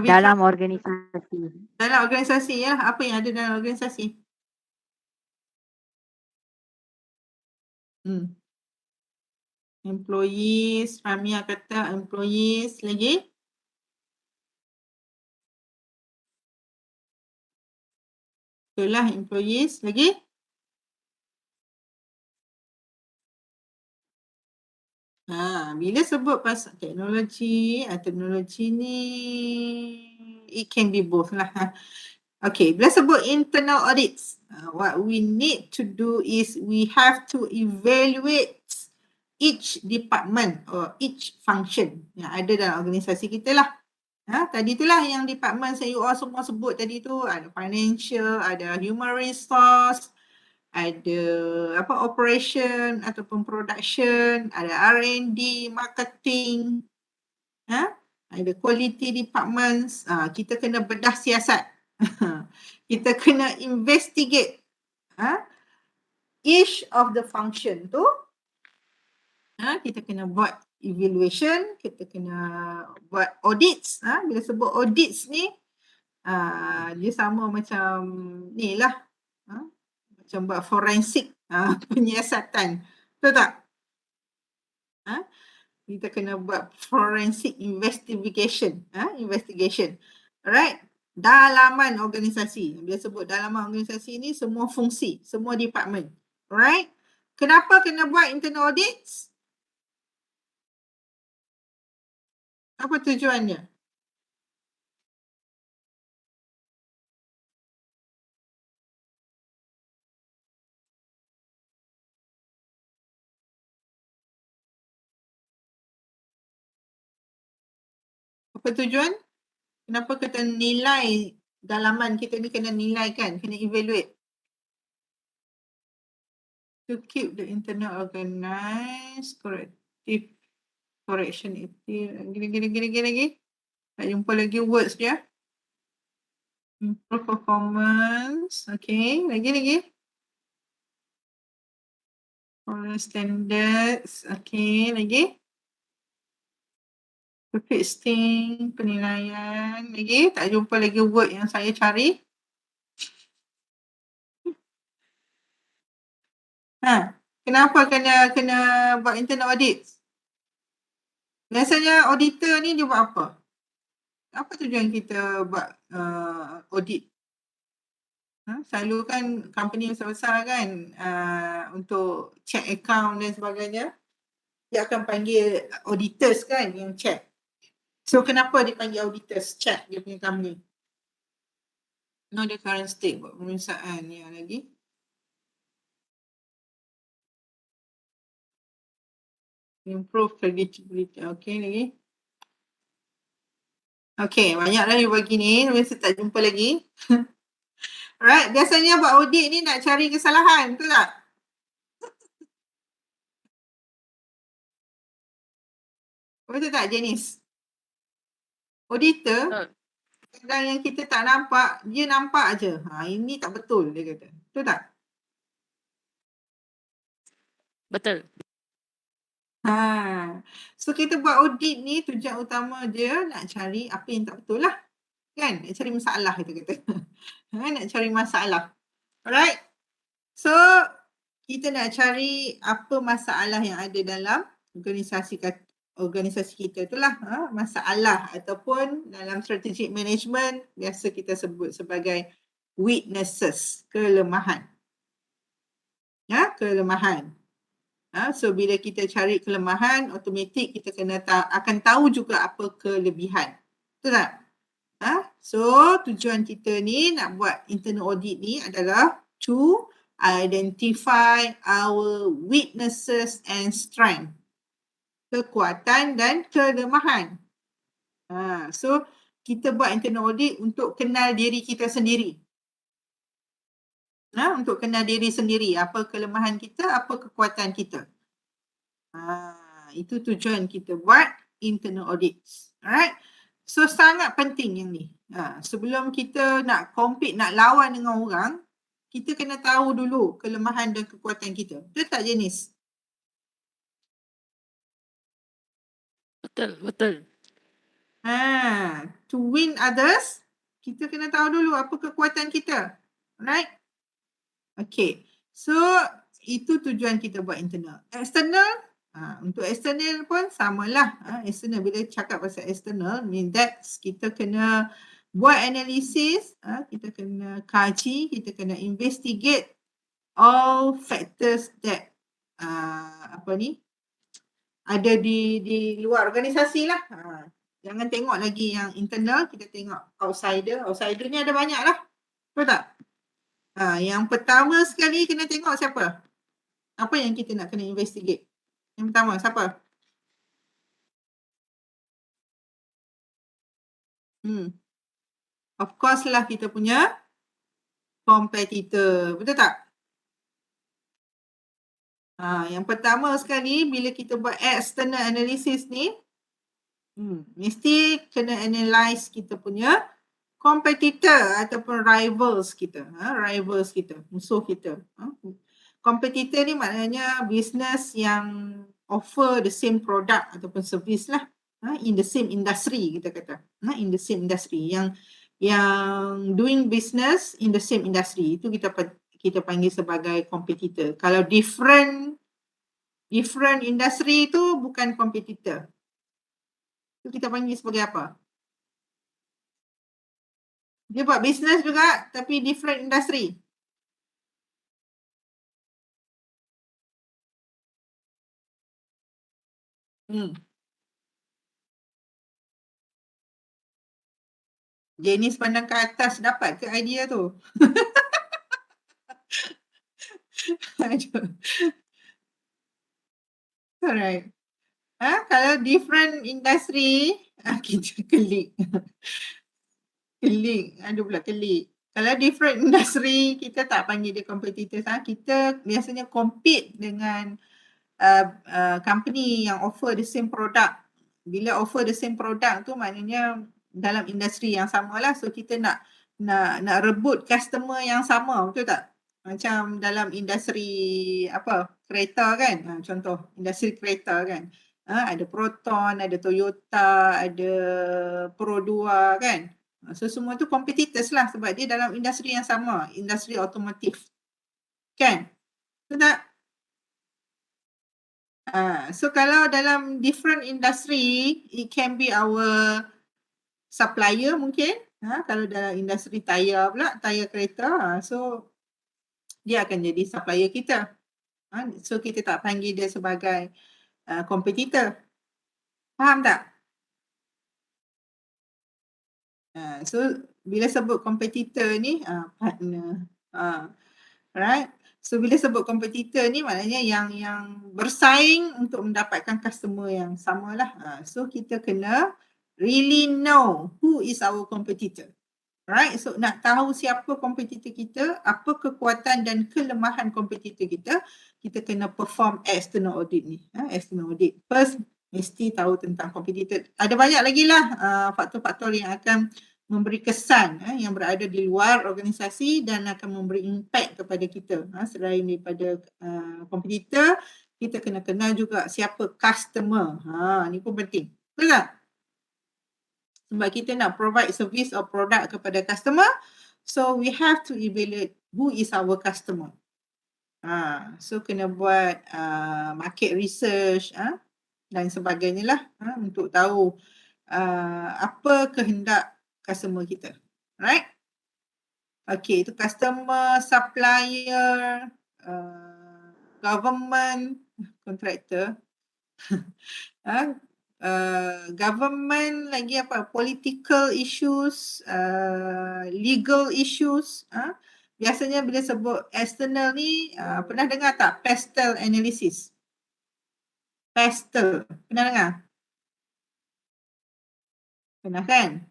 Dalam organisasi. Dalam organisasi ya. Apa yang ada dalam organisasi? Employees, Ramia kata employees lagi. Itulah employees lagi. Bila sebut pasal teknologi ni it can be both lah. Okay, bila sebut internal audits, what we need to do is we have to evaluate each department or each function yang ada dalam organisasi kita lah. Tadi itulah yang department saya you all semua sebut tadi tu, ada financial, ada human resource, ada operation ataupun production, ada R&D, marketing, ada quality departments. Kita kena bedah siasat. Kita kena investigate each of the function tu. Kita kena buat evaluation, kita kena buat audits. Bila sebut audits ni, dia sama macam ni lah. Macam buat forensik penyiasatan. Betul tak? Kita kena buat forensic investigation. Investigation. Alright. Dalaman organisasi. Dia sebut dalaman organisasi ni semua fungsi, semua department. Alright. Kenapa kena buat internal audits? Apa tujuannya? Apa tujuan? Kenapa kita nilai dalaman kita ni kena nilaikan, kena evaluate? To keep the internal organized, corrective, correction active, gini lagi. Tak jumpa lagi words dia. Improve performance. Okay, lagi. Standards. Okay, lagi. Testing, penilaian. Lagi, tak jumpa lagi word yang saya cari. Kenapa kena buat internal audit? Biasanya auditor ni dia buat apa? Apa tujuan kita buat audit? Selalu kan company besar-besar kan untuk check account dan sebagainya, dia akan panggil auditors kan yang check. So kenapa dipanggil auditors check dia punya company? Know the current state, buat pemeriksaan yang lagi. Improve credibility. Okay, lagi. Okay, banyak lagi bagi ni. Mesti tak jumpa lagi. Alright, biasanya buat audit ni nak cari kesalahan, betul tak? Betul tak, Janice? Auditor, kadang yang kita tak nampak, dia nampak je. Ini tak betul, dia kata. Betul tak? Betul. So kita buat audit ni tujuan utama dia nak cari apa yang tak betul lah. Kan? Nak cari masalah, kita kata. Nak cari masalah. Alright? So, kita nak cari apa masalah yang ada dalam organisasi kita itulah, masalah ataupun dalam strategic management biasa kita sebut sebagai weaknesses, kelemahan. Kelemahan. So bila kita cari kelemahan, automatik kita akan tahu juga apa kelebihan. Betul tak? So tujuan kita ni nak buat internal audit ni adalah to identify our weaknesses and strength. Kekuatan dan kelemahan. So kita buat internal audit untuk kenal diri kita sendiri. Untuk kenal diri sendiri, apa kelemahan kita, apa kekuatan kita. Itu tujuan kita buat internal audits. Alright. So sangat penting yang ni. Sebelum kita nak compete, nak lawan dengan orang, kita kena tahu dulu kelemahan dan kekuatan kita. Betul tak, Janice? Betul. To win others, kita kena tahu dulu apa kekuatan kita. Alright? Okay. So, itu tujuan kita buat internal. External, untuk external pun samalah. External, bila cakap pasal external, mean that kita kena buat analisis, kita kena kaji, kita kena investigate all factors that ada di luar organisasi lah. Jangan tengok lagi yang internal, kita tengok outsider. Outsider ni ada banyak lah. Betul tak? Yang pertama sekali kena tengok siapa? Apa yang kita nak kena investigate? Yang pertama, siapa? Of course lah kita punya competitor. Betul tak? Yang pertama sekali bila kita buat external analysis ni, mesti kena analyse kita punya competitor ataupun rivals kita. Rivals kita, musuh kita. Competitor ni maknanya business yang offer the same product ataupun service lah. In the same industry kita kata. In the same industry. Yang doing business in the same industry. Itu kita panggil sebagai competitor. Kalau different different industry tu bukan competitor. Tu kita panggil sebagai apa? Dia buat business juga tapi different industry. Janice pandang ke atas dapat ke idea tu? Aduh. Alright. Kalau different industry, kita kelik. Kelik. Aduh pula kelik. Kalau different industry, kita tak panggil dia competitors. Kita biasanya compete dengan company yang offer the same product. Bila offer the same product tu maknanya dalam industri yang sama lah. So kita nak rebut customer yang sama, betul tak? Macam dalam industri kereta kan, contoh industri kereta kan, ada Proton, ada Toyota, ada Pro2 kan. So semua tu competitors lah sebab dia dalam industri yang sama, industri otomotif kan, betul tak? So kalau dalam different industry, it can be our supplier mungkin. Kalau dalam industri tayar pula, tayar kereta, so dia akan jadi supplier kita. So kita tak panggil dia sebagai competitor. Faham tak? So bila sebut competitor ni, partner. Right? So bila sebut competitor ni maknanya yang bersaing untuk mendapatkan customer yang sama lah. So kita kena really know who is our competitor. Right? So nak tahu siapa competitor kita, apa kekuatan dan kelemahan competitor kita, kita kena perform external audit ni. External audit. First, mesti tahu tentang competitor. Ada banyak lagi lah faktor-faktor yang akan memberi kesan yang berada di luar organisasi dan akan memberi impact kepada kita. Selain daripada kompetitor, kita kena kenal juga siapa customer. Ni pun penting. Betul tak? Sebab kita nak provide service or product kepada customer, so we have to evaluate who is our customer. So kena buat market research dan sebagainya lah untuk tahu apa kehendak customer kita. Right? Okay, itu customer, supplier, government, contractor, government, lagi apa, political issues, legal issues. Biasanya bila sebut external ni, pernah dengar tak PESTEL analysis? PESTEL, pernah dengar? Pernah kan?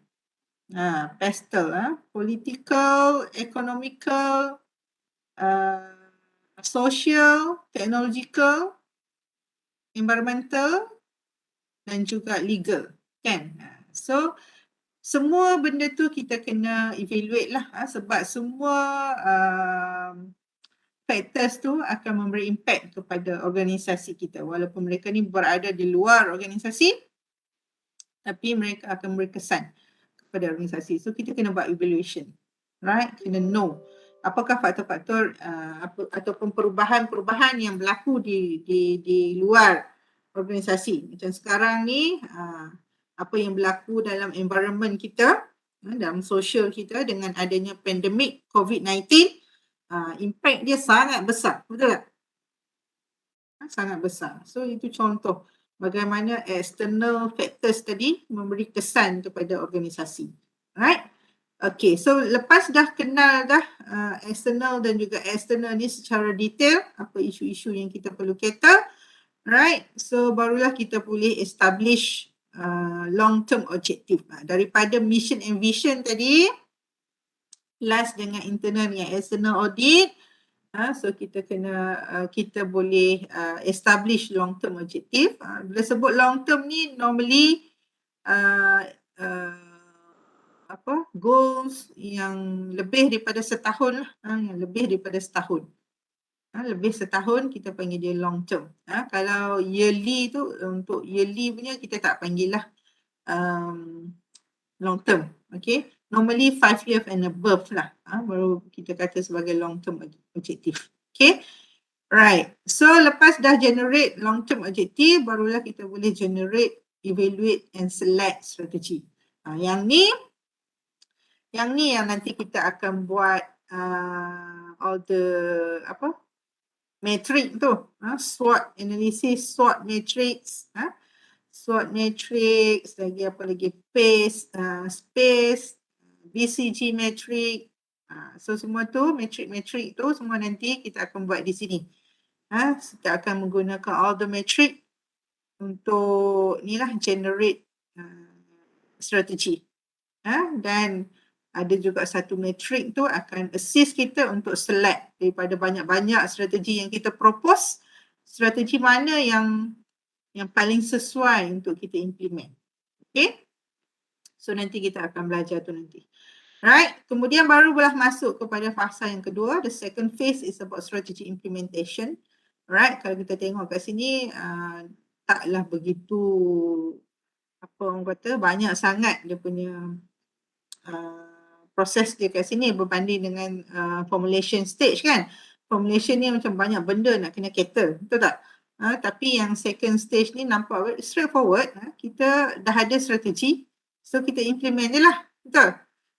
PESTEL, political, economical, social, technological, environmental dan juga legal kan. So semua benda tu kita kena evaluate lah sebab semua factors tu akan memberi impact kepada organisasi kita walaupun mereka ni berada di luar organisasi tapi mereka akan memberi kesan pada organisasi. So kita kena buat evaluation, right? Kena know apakah faktor-faktor ataupun perubahan-perubahan yang berlaku di luar organisasi. Macam sekarang ni apa yang berlaku dalam environment kita, dalam sosial kita dengan adanya pandemik COVID-19, impact dia sangat besar, betul tak? Sangat besar. So itu contoh bagaimana external factors tadi memberi kesan kepada organisasi. Right? Okay, so lepas dah kenal dah external dan juga external ni secara detail, apa isu-isu yang kita perlu cater, right? So barulah kita boleh establish long term objective. Daripada mission and vision tadi, plus dengan internal dengan external audit, so kita boleh establish long term objective. Bila sebut long term ni normally goals yang lebih daripada setahun lah, yang lebih daripada setahun. Lebih setahun kita panggil dia long term. Kalau yearly tu, untuk yearly punya kita tak panggil lah long term. Okay, normally 5 years and above lah, baru kita kata sebagai long term objective. Okay, Right. So lepas dah generate long term objective, barulah kita boleh generate, evaluate and select strategi. Yang ni yang nanti kita akan buat all the matrix tu, SWOT analysis, SWOT matrix, SWOT matrix, lagi apa lagi, space, BCG matrix. So semua tu, matrix tu semua nanti kita akan buat di sini. Kita akan menggunakan all the matrix untuk ni lah generate strategi. Dan ada juga satu matrix tu akan assist kita untuk select daripada banyak-banyak strategi yang kita propose, strategi mana yang paling sesuai untuk kita implement. Okay? So nanti kita akan belajar tu nanti. Right? Kemudian barulah masuk kepada fasa yang kedua. The second phase is about strategy implementation. Right? Kalau kita tengok kat sini taklah begitu orang kata banyak sangat dia punya proses dia kat sini berbanding dengan formulation stage kan. Formulation ni macam banyak benda nak kena cater, betul tak? Tapi yang second stage ni nampak straightforward. Kita dah ada strategi, so kita implement je lah, betul?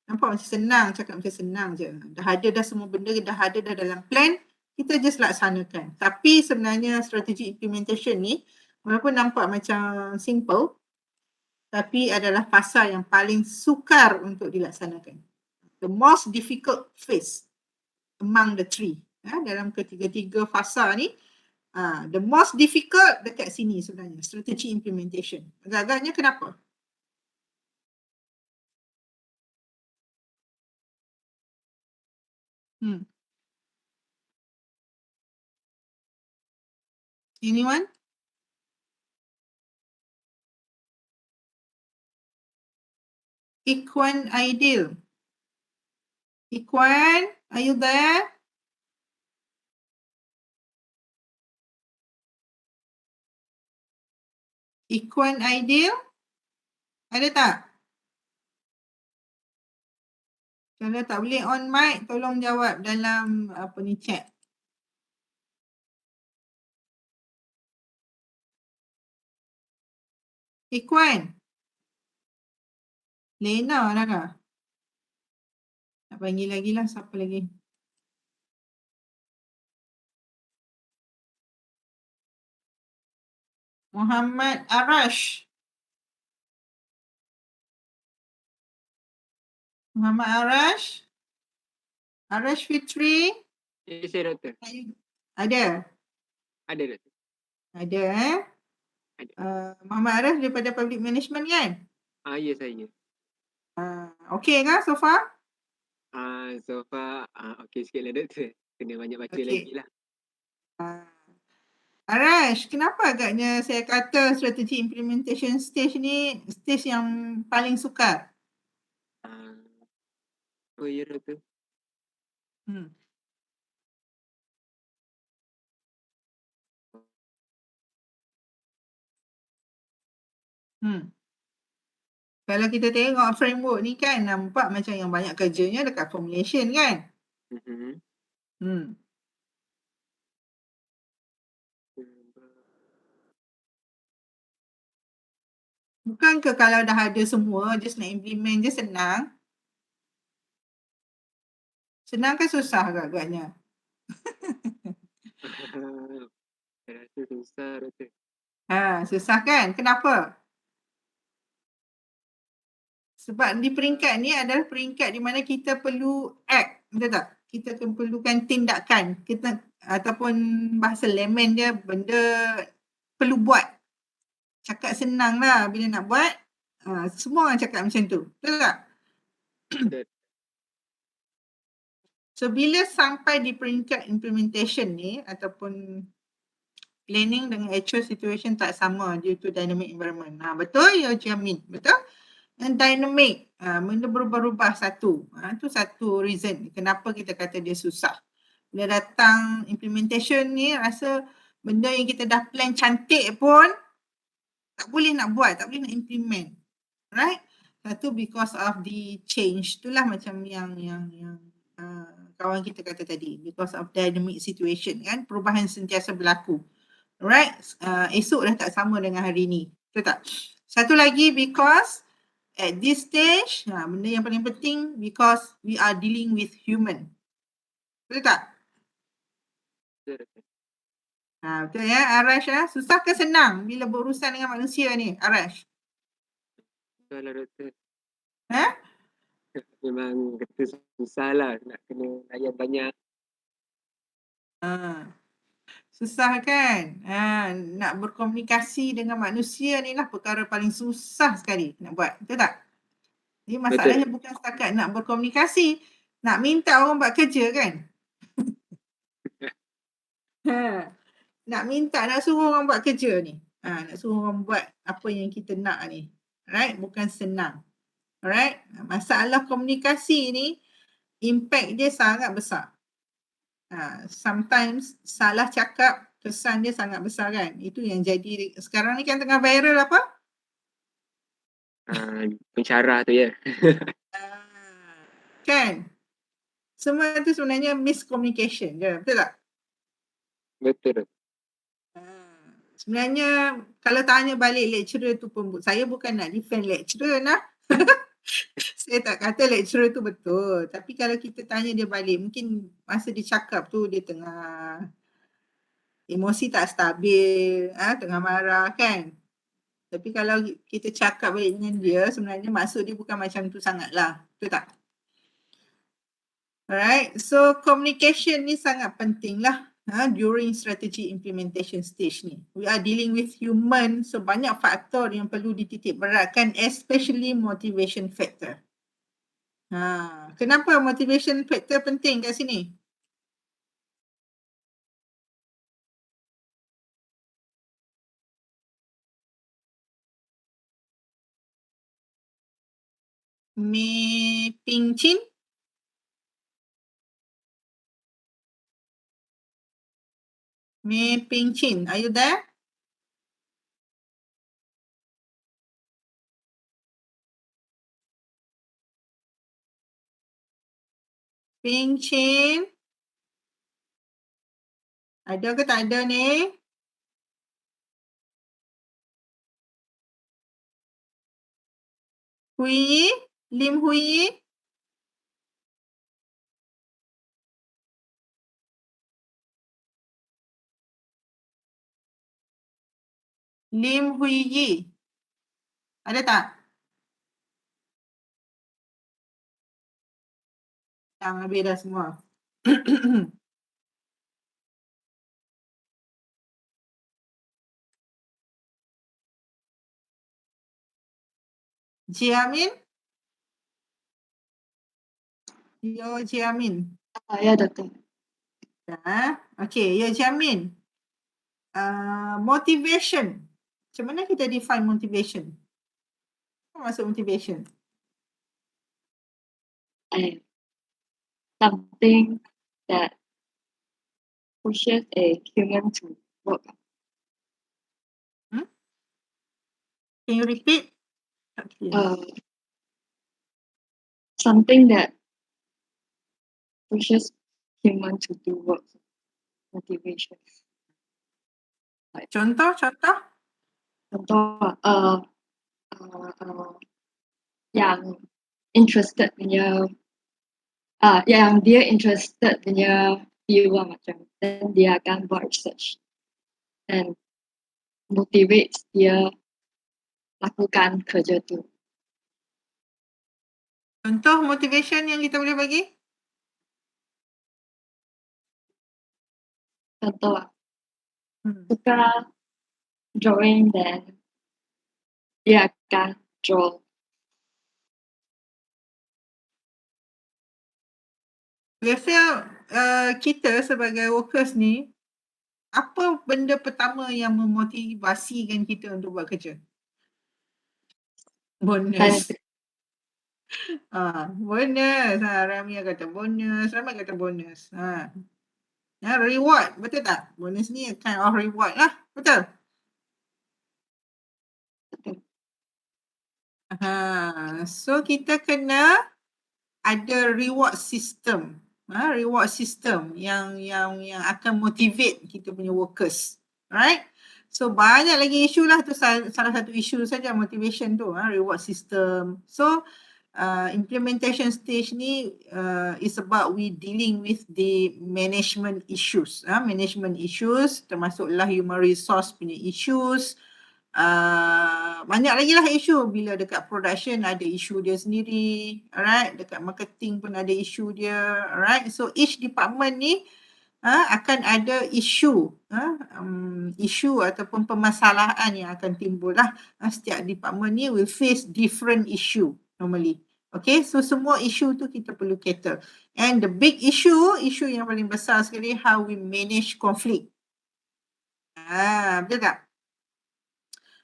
Nampak macam senang, cakap macam senang je. Dah ada dah semua benda, dah ada dah dalam plan, kita just laksanakan. Tapi sebenarnya strategi implementation ni, walaupun nampak macam simple, tapi adalah fasa yang paling sukar untuk dilaksanakan. The most difficult phase among the three. Dalam ketiga-tiga fasa ni, the most difficult dekat sini sebenarnya, strategy implementation. Agak-agaknya kenapa? Anyone? Ikhwan Aidil. Ikhwan, are you there? Ikhwan Aidil? Ada tak? Kalau tak boleh on mic, tolong jawab dalam chat. Ikhwan. Lena lah kah? Nak panggil lagi lah, siapa lagi? Muhammad Arash. Muhammad Arash. Arash Fitri. Yes, Doktor. Ada? Ada, Doktor. Ada Ada. Muhammad Arash daripada Public Management kan? Ya, saya. Okay kan so far? So far, okey sikit lah, Doktor. Kena banyak baca lagi lah. Arash, kenapa agaknya saya kata strategi implementation stage ni stage yang paling sukar? Oh, ya, Doktor. Kalau kita tengok framework ni kan, nampak macam yang banyak kerjanya dekat formulation kan? Bukan ke kalau dah ada semua, just nak implement je senang? Senang kan susah agak-agaknya? Saya rasa susah, Doktor. Susah kan? Kenapa? Sebab di peringkat ni adalah peringkat di mana kita perlu act, betul tak? Kita perlukan tindakan. Kita ataupun bahasa layman dia, benda perlu buat. Cakap senang lah bila nak buat. Semua orang cakap macam tu. Betul tak? So bila sampai di peringkat implementation ni ataupun planning dengan actual situation tak sama due to dynamic environment. Betul ya Jamin? Betul? Dan dynamic, benda berubah-ubah satu. Itu satu reason kenapa kita kata dia susah. Bila datang implementation ni, rasa benda yang kita dah plan cantik pun tak boleh nak buat, tak boleh nak implement. Right? Satu because of the change. Itulah macam yang kawan kita kata tadi, because of dynamic situation kan, perubahan sentiasa berlaku. Alright, esok dah tak sama dengan hari ni. Betul tak? Satu lagi, because at this stage, benda yang paling penting, because we are dealing with human. Betul tak? Betul ya, Arash ya. Susah ke senang bila berurusan dengan manusia ni, Arash? Betul lah doktor. Ha? Memang kata susah lah nak kena layan banyak. Susah kan? Nak berkomunikasi dengan manusia ni lah perkara paling susah sekali nak buat. Betul tak? Jadi masalahnya bukan setakat nak berkomunikasi, nak minta orang buat kerja kan? Nak minta, nak suruh orang buat kerja ni. Nak suruh orang buat apa yang kita nak ni. Alright? Bukan senang. Alright? Masalah komunikasi ni, impact dia sangat besar. Sometimes salah cakap, kesan dia sangat besar kan. Itu yang jadi sekarang ni kan tengah viral apa? Pensyarah tu ya. Kan? Semua tu sebenarnya miscommunication je. Betul tak? Betul. Sebenarnya kalau tanya balik lecturer tu pun, saya bukan nak defend lecturer nah. Saya tak kata lecturer tu betul. Tapi kalau kita tanya dia balik, mungkin masa dia cakap tu dia tengah emosi tak stabil, tengah marah kan. Tapi kalau kita cakap balik dengan dia, sebenarnya maksud dia bukan macam tu sangatlah. Betul tak? Alright, so communication ni sangat penting lah during strategy implementation stage ni. We are dealing with human, so banyak faktor yang perlu dititik beratkan, especially motivation factor. Kenapa motivation factor penting kat sini? Mi Ping Chin? Mi Ping Chin, are you there? Ping Chin? Ada ke tak ada ni? Hui Yi? Lim Hui Yi? Lim Hui Yi? Ada tak? Dah habis dah semua. Jiamin? Yo Jiamin. Ya doktor. Okay, Yo Jiamin. Motivation. Macam mana kita define motivation? Apa maksud motivation? Something that pushes a human to work. Can you repeat? Tak clear. Something that pushes human to do work. Motivation. Contoh? Contoh, yang interested punya, yang dia interested punya view macam, then dia akan buat research and motivates dia lakukan kerja tu. Contoh motivation yang kita boleh bagi? Contoh, suka drawing dan dia akan draw. Biasa kita sebagai workers ni, apa benda pertama yang memotivasikan kita untuk buat kerja? Bonus. Bonus. Ramia kata bonus. Ramai kata bonus. Reward. Betul tak? Bonus ni kind of reward lah. Betul? So kita kena ada reward system. reward system yang akan motivate kita punya workers. Right? So banyak lagi isu lah tu, salah satu isu saja motivation tu, reward system. So implementation stage ni is about we dealing with the management issues. Management issues termasuklah human resource punya issues. Banyak lagi lah isu. Bila dekat production ada isu dia sendiri, alright, dekat marketing pun ada isu dia, alright. So each department ni akan ada isu, isu ataupun permasalahan yang akan timbul lah. Setiap department ni will face different issue normally. Okay, so semua isu tu kita perlu cater. And the big issue yang paling besar sekali, how we manage conflict. Betul tak?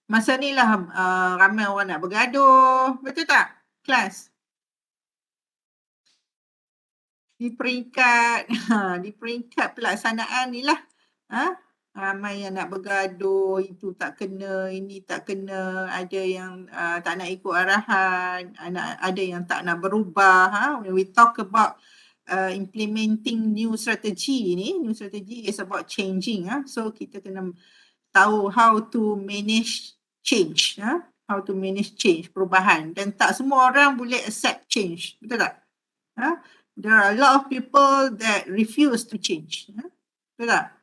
Masa ni lah ramai orang nak bergaduh, betul tak? Kelas. Di peringkat pelaksanaan ni lah. Ramai yang nak bergaduh, itu tak kena, ini tak kena, ada yang tak nak ikut arahan, ada yang tak nak berubah. When we talk about implementing new strategy ni, new strategy is about changing. So kita kena tahu how to manage change, how to manage change, perubahan, dan tak semua orang boleh accept change, betul tak? There are a lot of people that refuse to change, betul tak?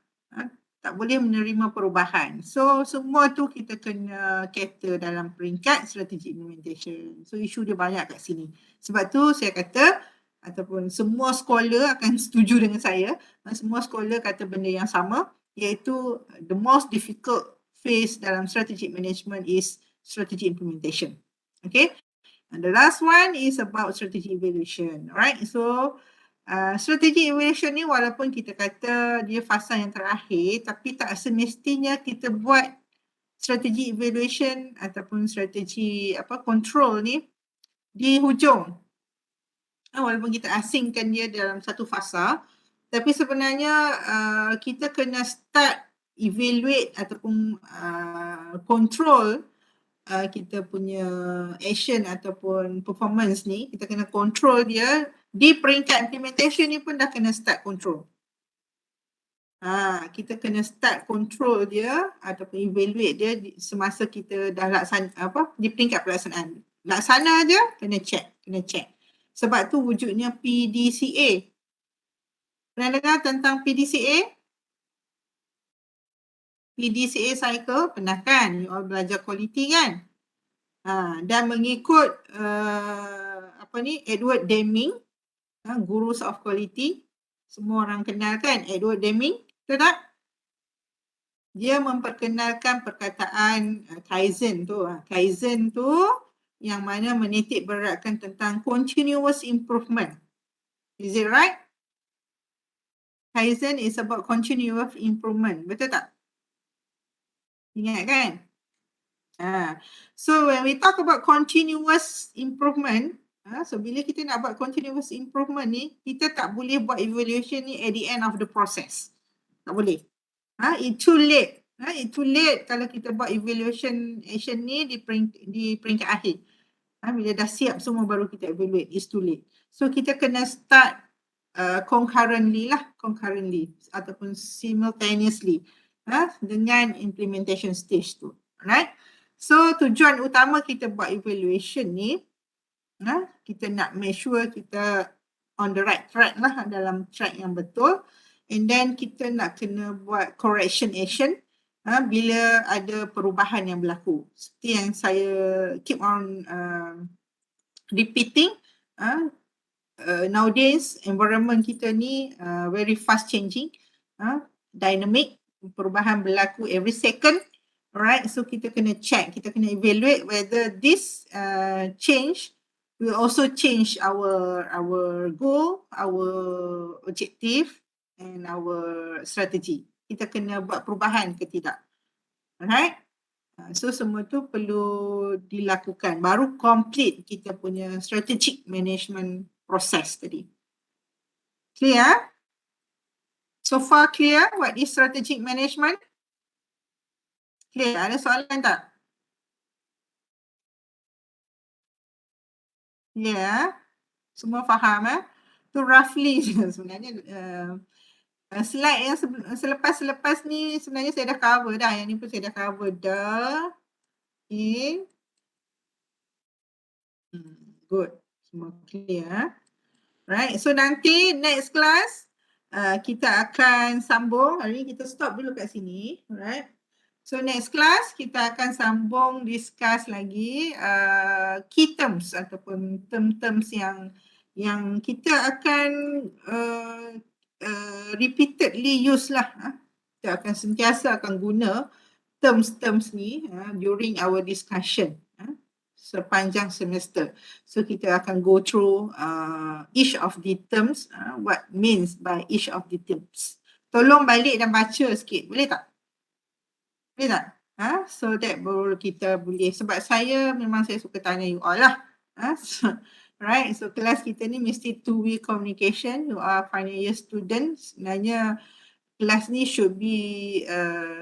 Tak boleh menerima perubahan. So semua tu kita kena cater dalam peringkat strategi implementation. So isu dia banyak kat sini. Sebab tu saya kata, ataupun semua scholar akan setuju dengan saya, semua scholar kata benda yang sama, iaitu the most difficult phase dalam strategic management is strategy implementation. Okay, and the last one is about strategy evaluation. Alright, so strategy evaluation ni walaupun kita kata dia fasa yang terakhir, tapi tak semestinya kita buat strategy evaluation ataupun strategi control ni di hujung. Walaupun kita asingkan dia dalam satu fasa, tapi sebenarnya kita kena start evaluate ataupun control kita punya action ataupun performance ni, kita kena control dia di peringkat implementation ni pun dah kena start control. Kita kena start control dia ataupun evaluate dia semasa kita dah laksana di peringkat pelaksanaan. Laksana je kena check. Sebab tu wujudnya PDCA. Pernah dengar tentang PDCA? PDCA cycle, pernah kan? You all belajar quality kan? Dan mengikut Edward Deming, Gurus of Quality. Semua orang kenal kan Edward Deming, betul tak? Dia memperkenalkan perkataan Kaizen tu. Kaizen tu yang mana menitik beratkan tentang continuous improvement. Is it right? Kaizen is about continuous improvement, betul tak? Ingat kan? So when we talk about continuous improvement, so bila kita nak buat continuous improvement ni, kita tak boleh buat evaluation ni at the end of the process. Tak boleh. It's too late. It's too late kalau kita buat evaluation action ni di peringkat akhir. Bila dah siap semua baru kita evaluate. It's too late. So kita kena start concurrently ataupun simultaneously dengan implementation stage tu. Alright? So tujuan utama kita buat evaluation ni, kita nak make sure kita on the right track lah, dalam track yang betul, and then kita nak kena buat correction action bila ada perubahan yang berlaku. Seperti yang saya keep on repeating, nowadays environment kita ni very fast changing, dynamic, perubahan berlaku every second. Alright, so kita kena check, kita kena evaluate whether this change will also change our goal, our objective and our strategy. Kita kena buat perubahan ke tidak. Alright, so semua tu perlu dilakukan baru complete kita punya strategic management process tadi. Clear? So far clear what is strategic management? Clear? Ada soalan tak? Clear? Semua faham Tu roughly je sebenarnya. Slide yang selepas-selepas ni sebenarnya saya dah cover dah. Yang ni pun saya dah cover dah. Okay. Good. Semua clear. Right. So nanti next class kita akan sambung. Hari ni kita stop dulu kat sini. Right. So next class kita akan sambung discuss lagi key terms ataupun term-terms yang kita akan repeatedly use lah. Kita akan sentiasa akan guna terms-terms ni during our discussion sepanjang semester. So kita akan go through each of the terms, what means by each of the terms. Tolong balik dan baca sikit, boleh tak? Boleh tak? So that baru kita boleh, sebab saya memang saya suka tanya you all lah. Right, so kelas kita ni mesti two-way communication. You are final year students. Sebenarnya kelas ni should be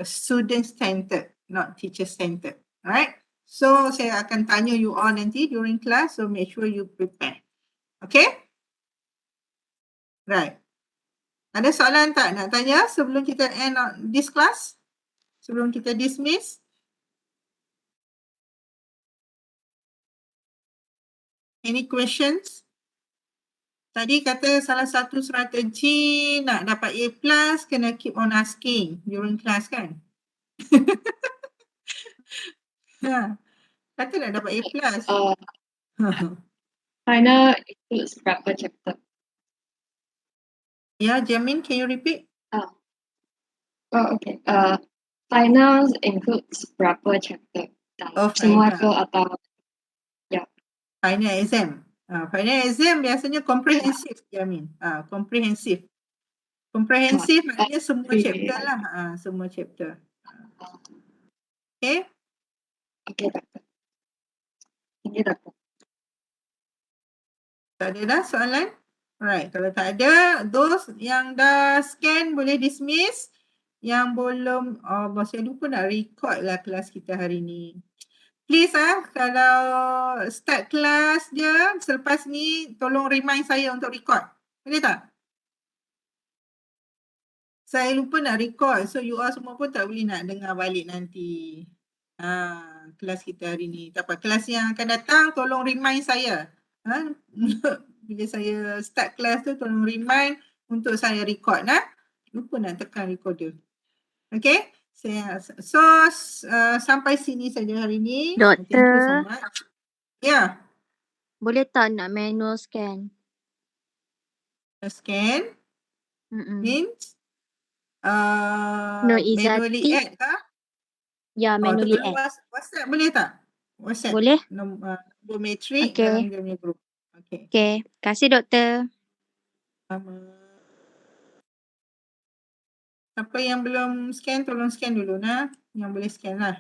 student centered, not teacher centered. Alright, so saya akan tanya you all nanti during class, so make sure you prepare. Okay? Right. Ada soalan tak nak tanya sebelum kita end this class? Sebelum kita dismiss? Any questions? Tadi kata salah satu strategi nak dapat A+, kena keep on asking during class kan? Kata nak dapat A+. Final includes berapa chapter? Yeah, Jamin, can you repeat? Oh, okay. Final includes berapa chapter? Oh, Semua final. ke atau Final exam. Final exam biasanya comprehensive, Jamin. Comprehensive. Comprehensive maknanya semua chapter lah. Semua chapter. Okay? Okay, doktor. Thank you, doktor. Tak ada dah soalan? Alright, kalau tak ada, those yang dah scan boleh dismiss. Yang belum, saya lupa nak record lah kelas kita hari ni. Please kalau start kelas je, selepas ni tolong remind saya untuk record. Boleh tak? Saya lupa nak record, so you all semua pun tak boleh nak dengar balik nanti. Kelas kita hari ni. Tak apa, kelas yang akan datang tolong remind saya. Bila saya start kelas tu tolong remind untuk saya record. Lupa nak tekan recorder. Okay? So sampai sini saja hari ni. Thank you so Doktor, much. Ya, boleh tak nak manual scan? scan means No, manually Izzati. add kah? Ya, manually dalam add. WhatsApp boleh tak? WhatsApp. Boleh? Nombor matrik Okay. dalam dia punya group. Okay. Okay, kasih doktor. Sama. Siapa yang belum scan, tolong scan dulu Yang boleh scan lah.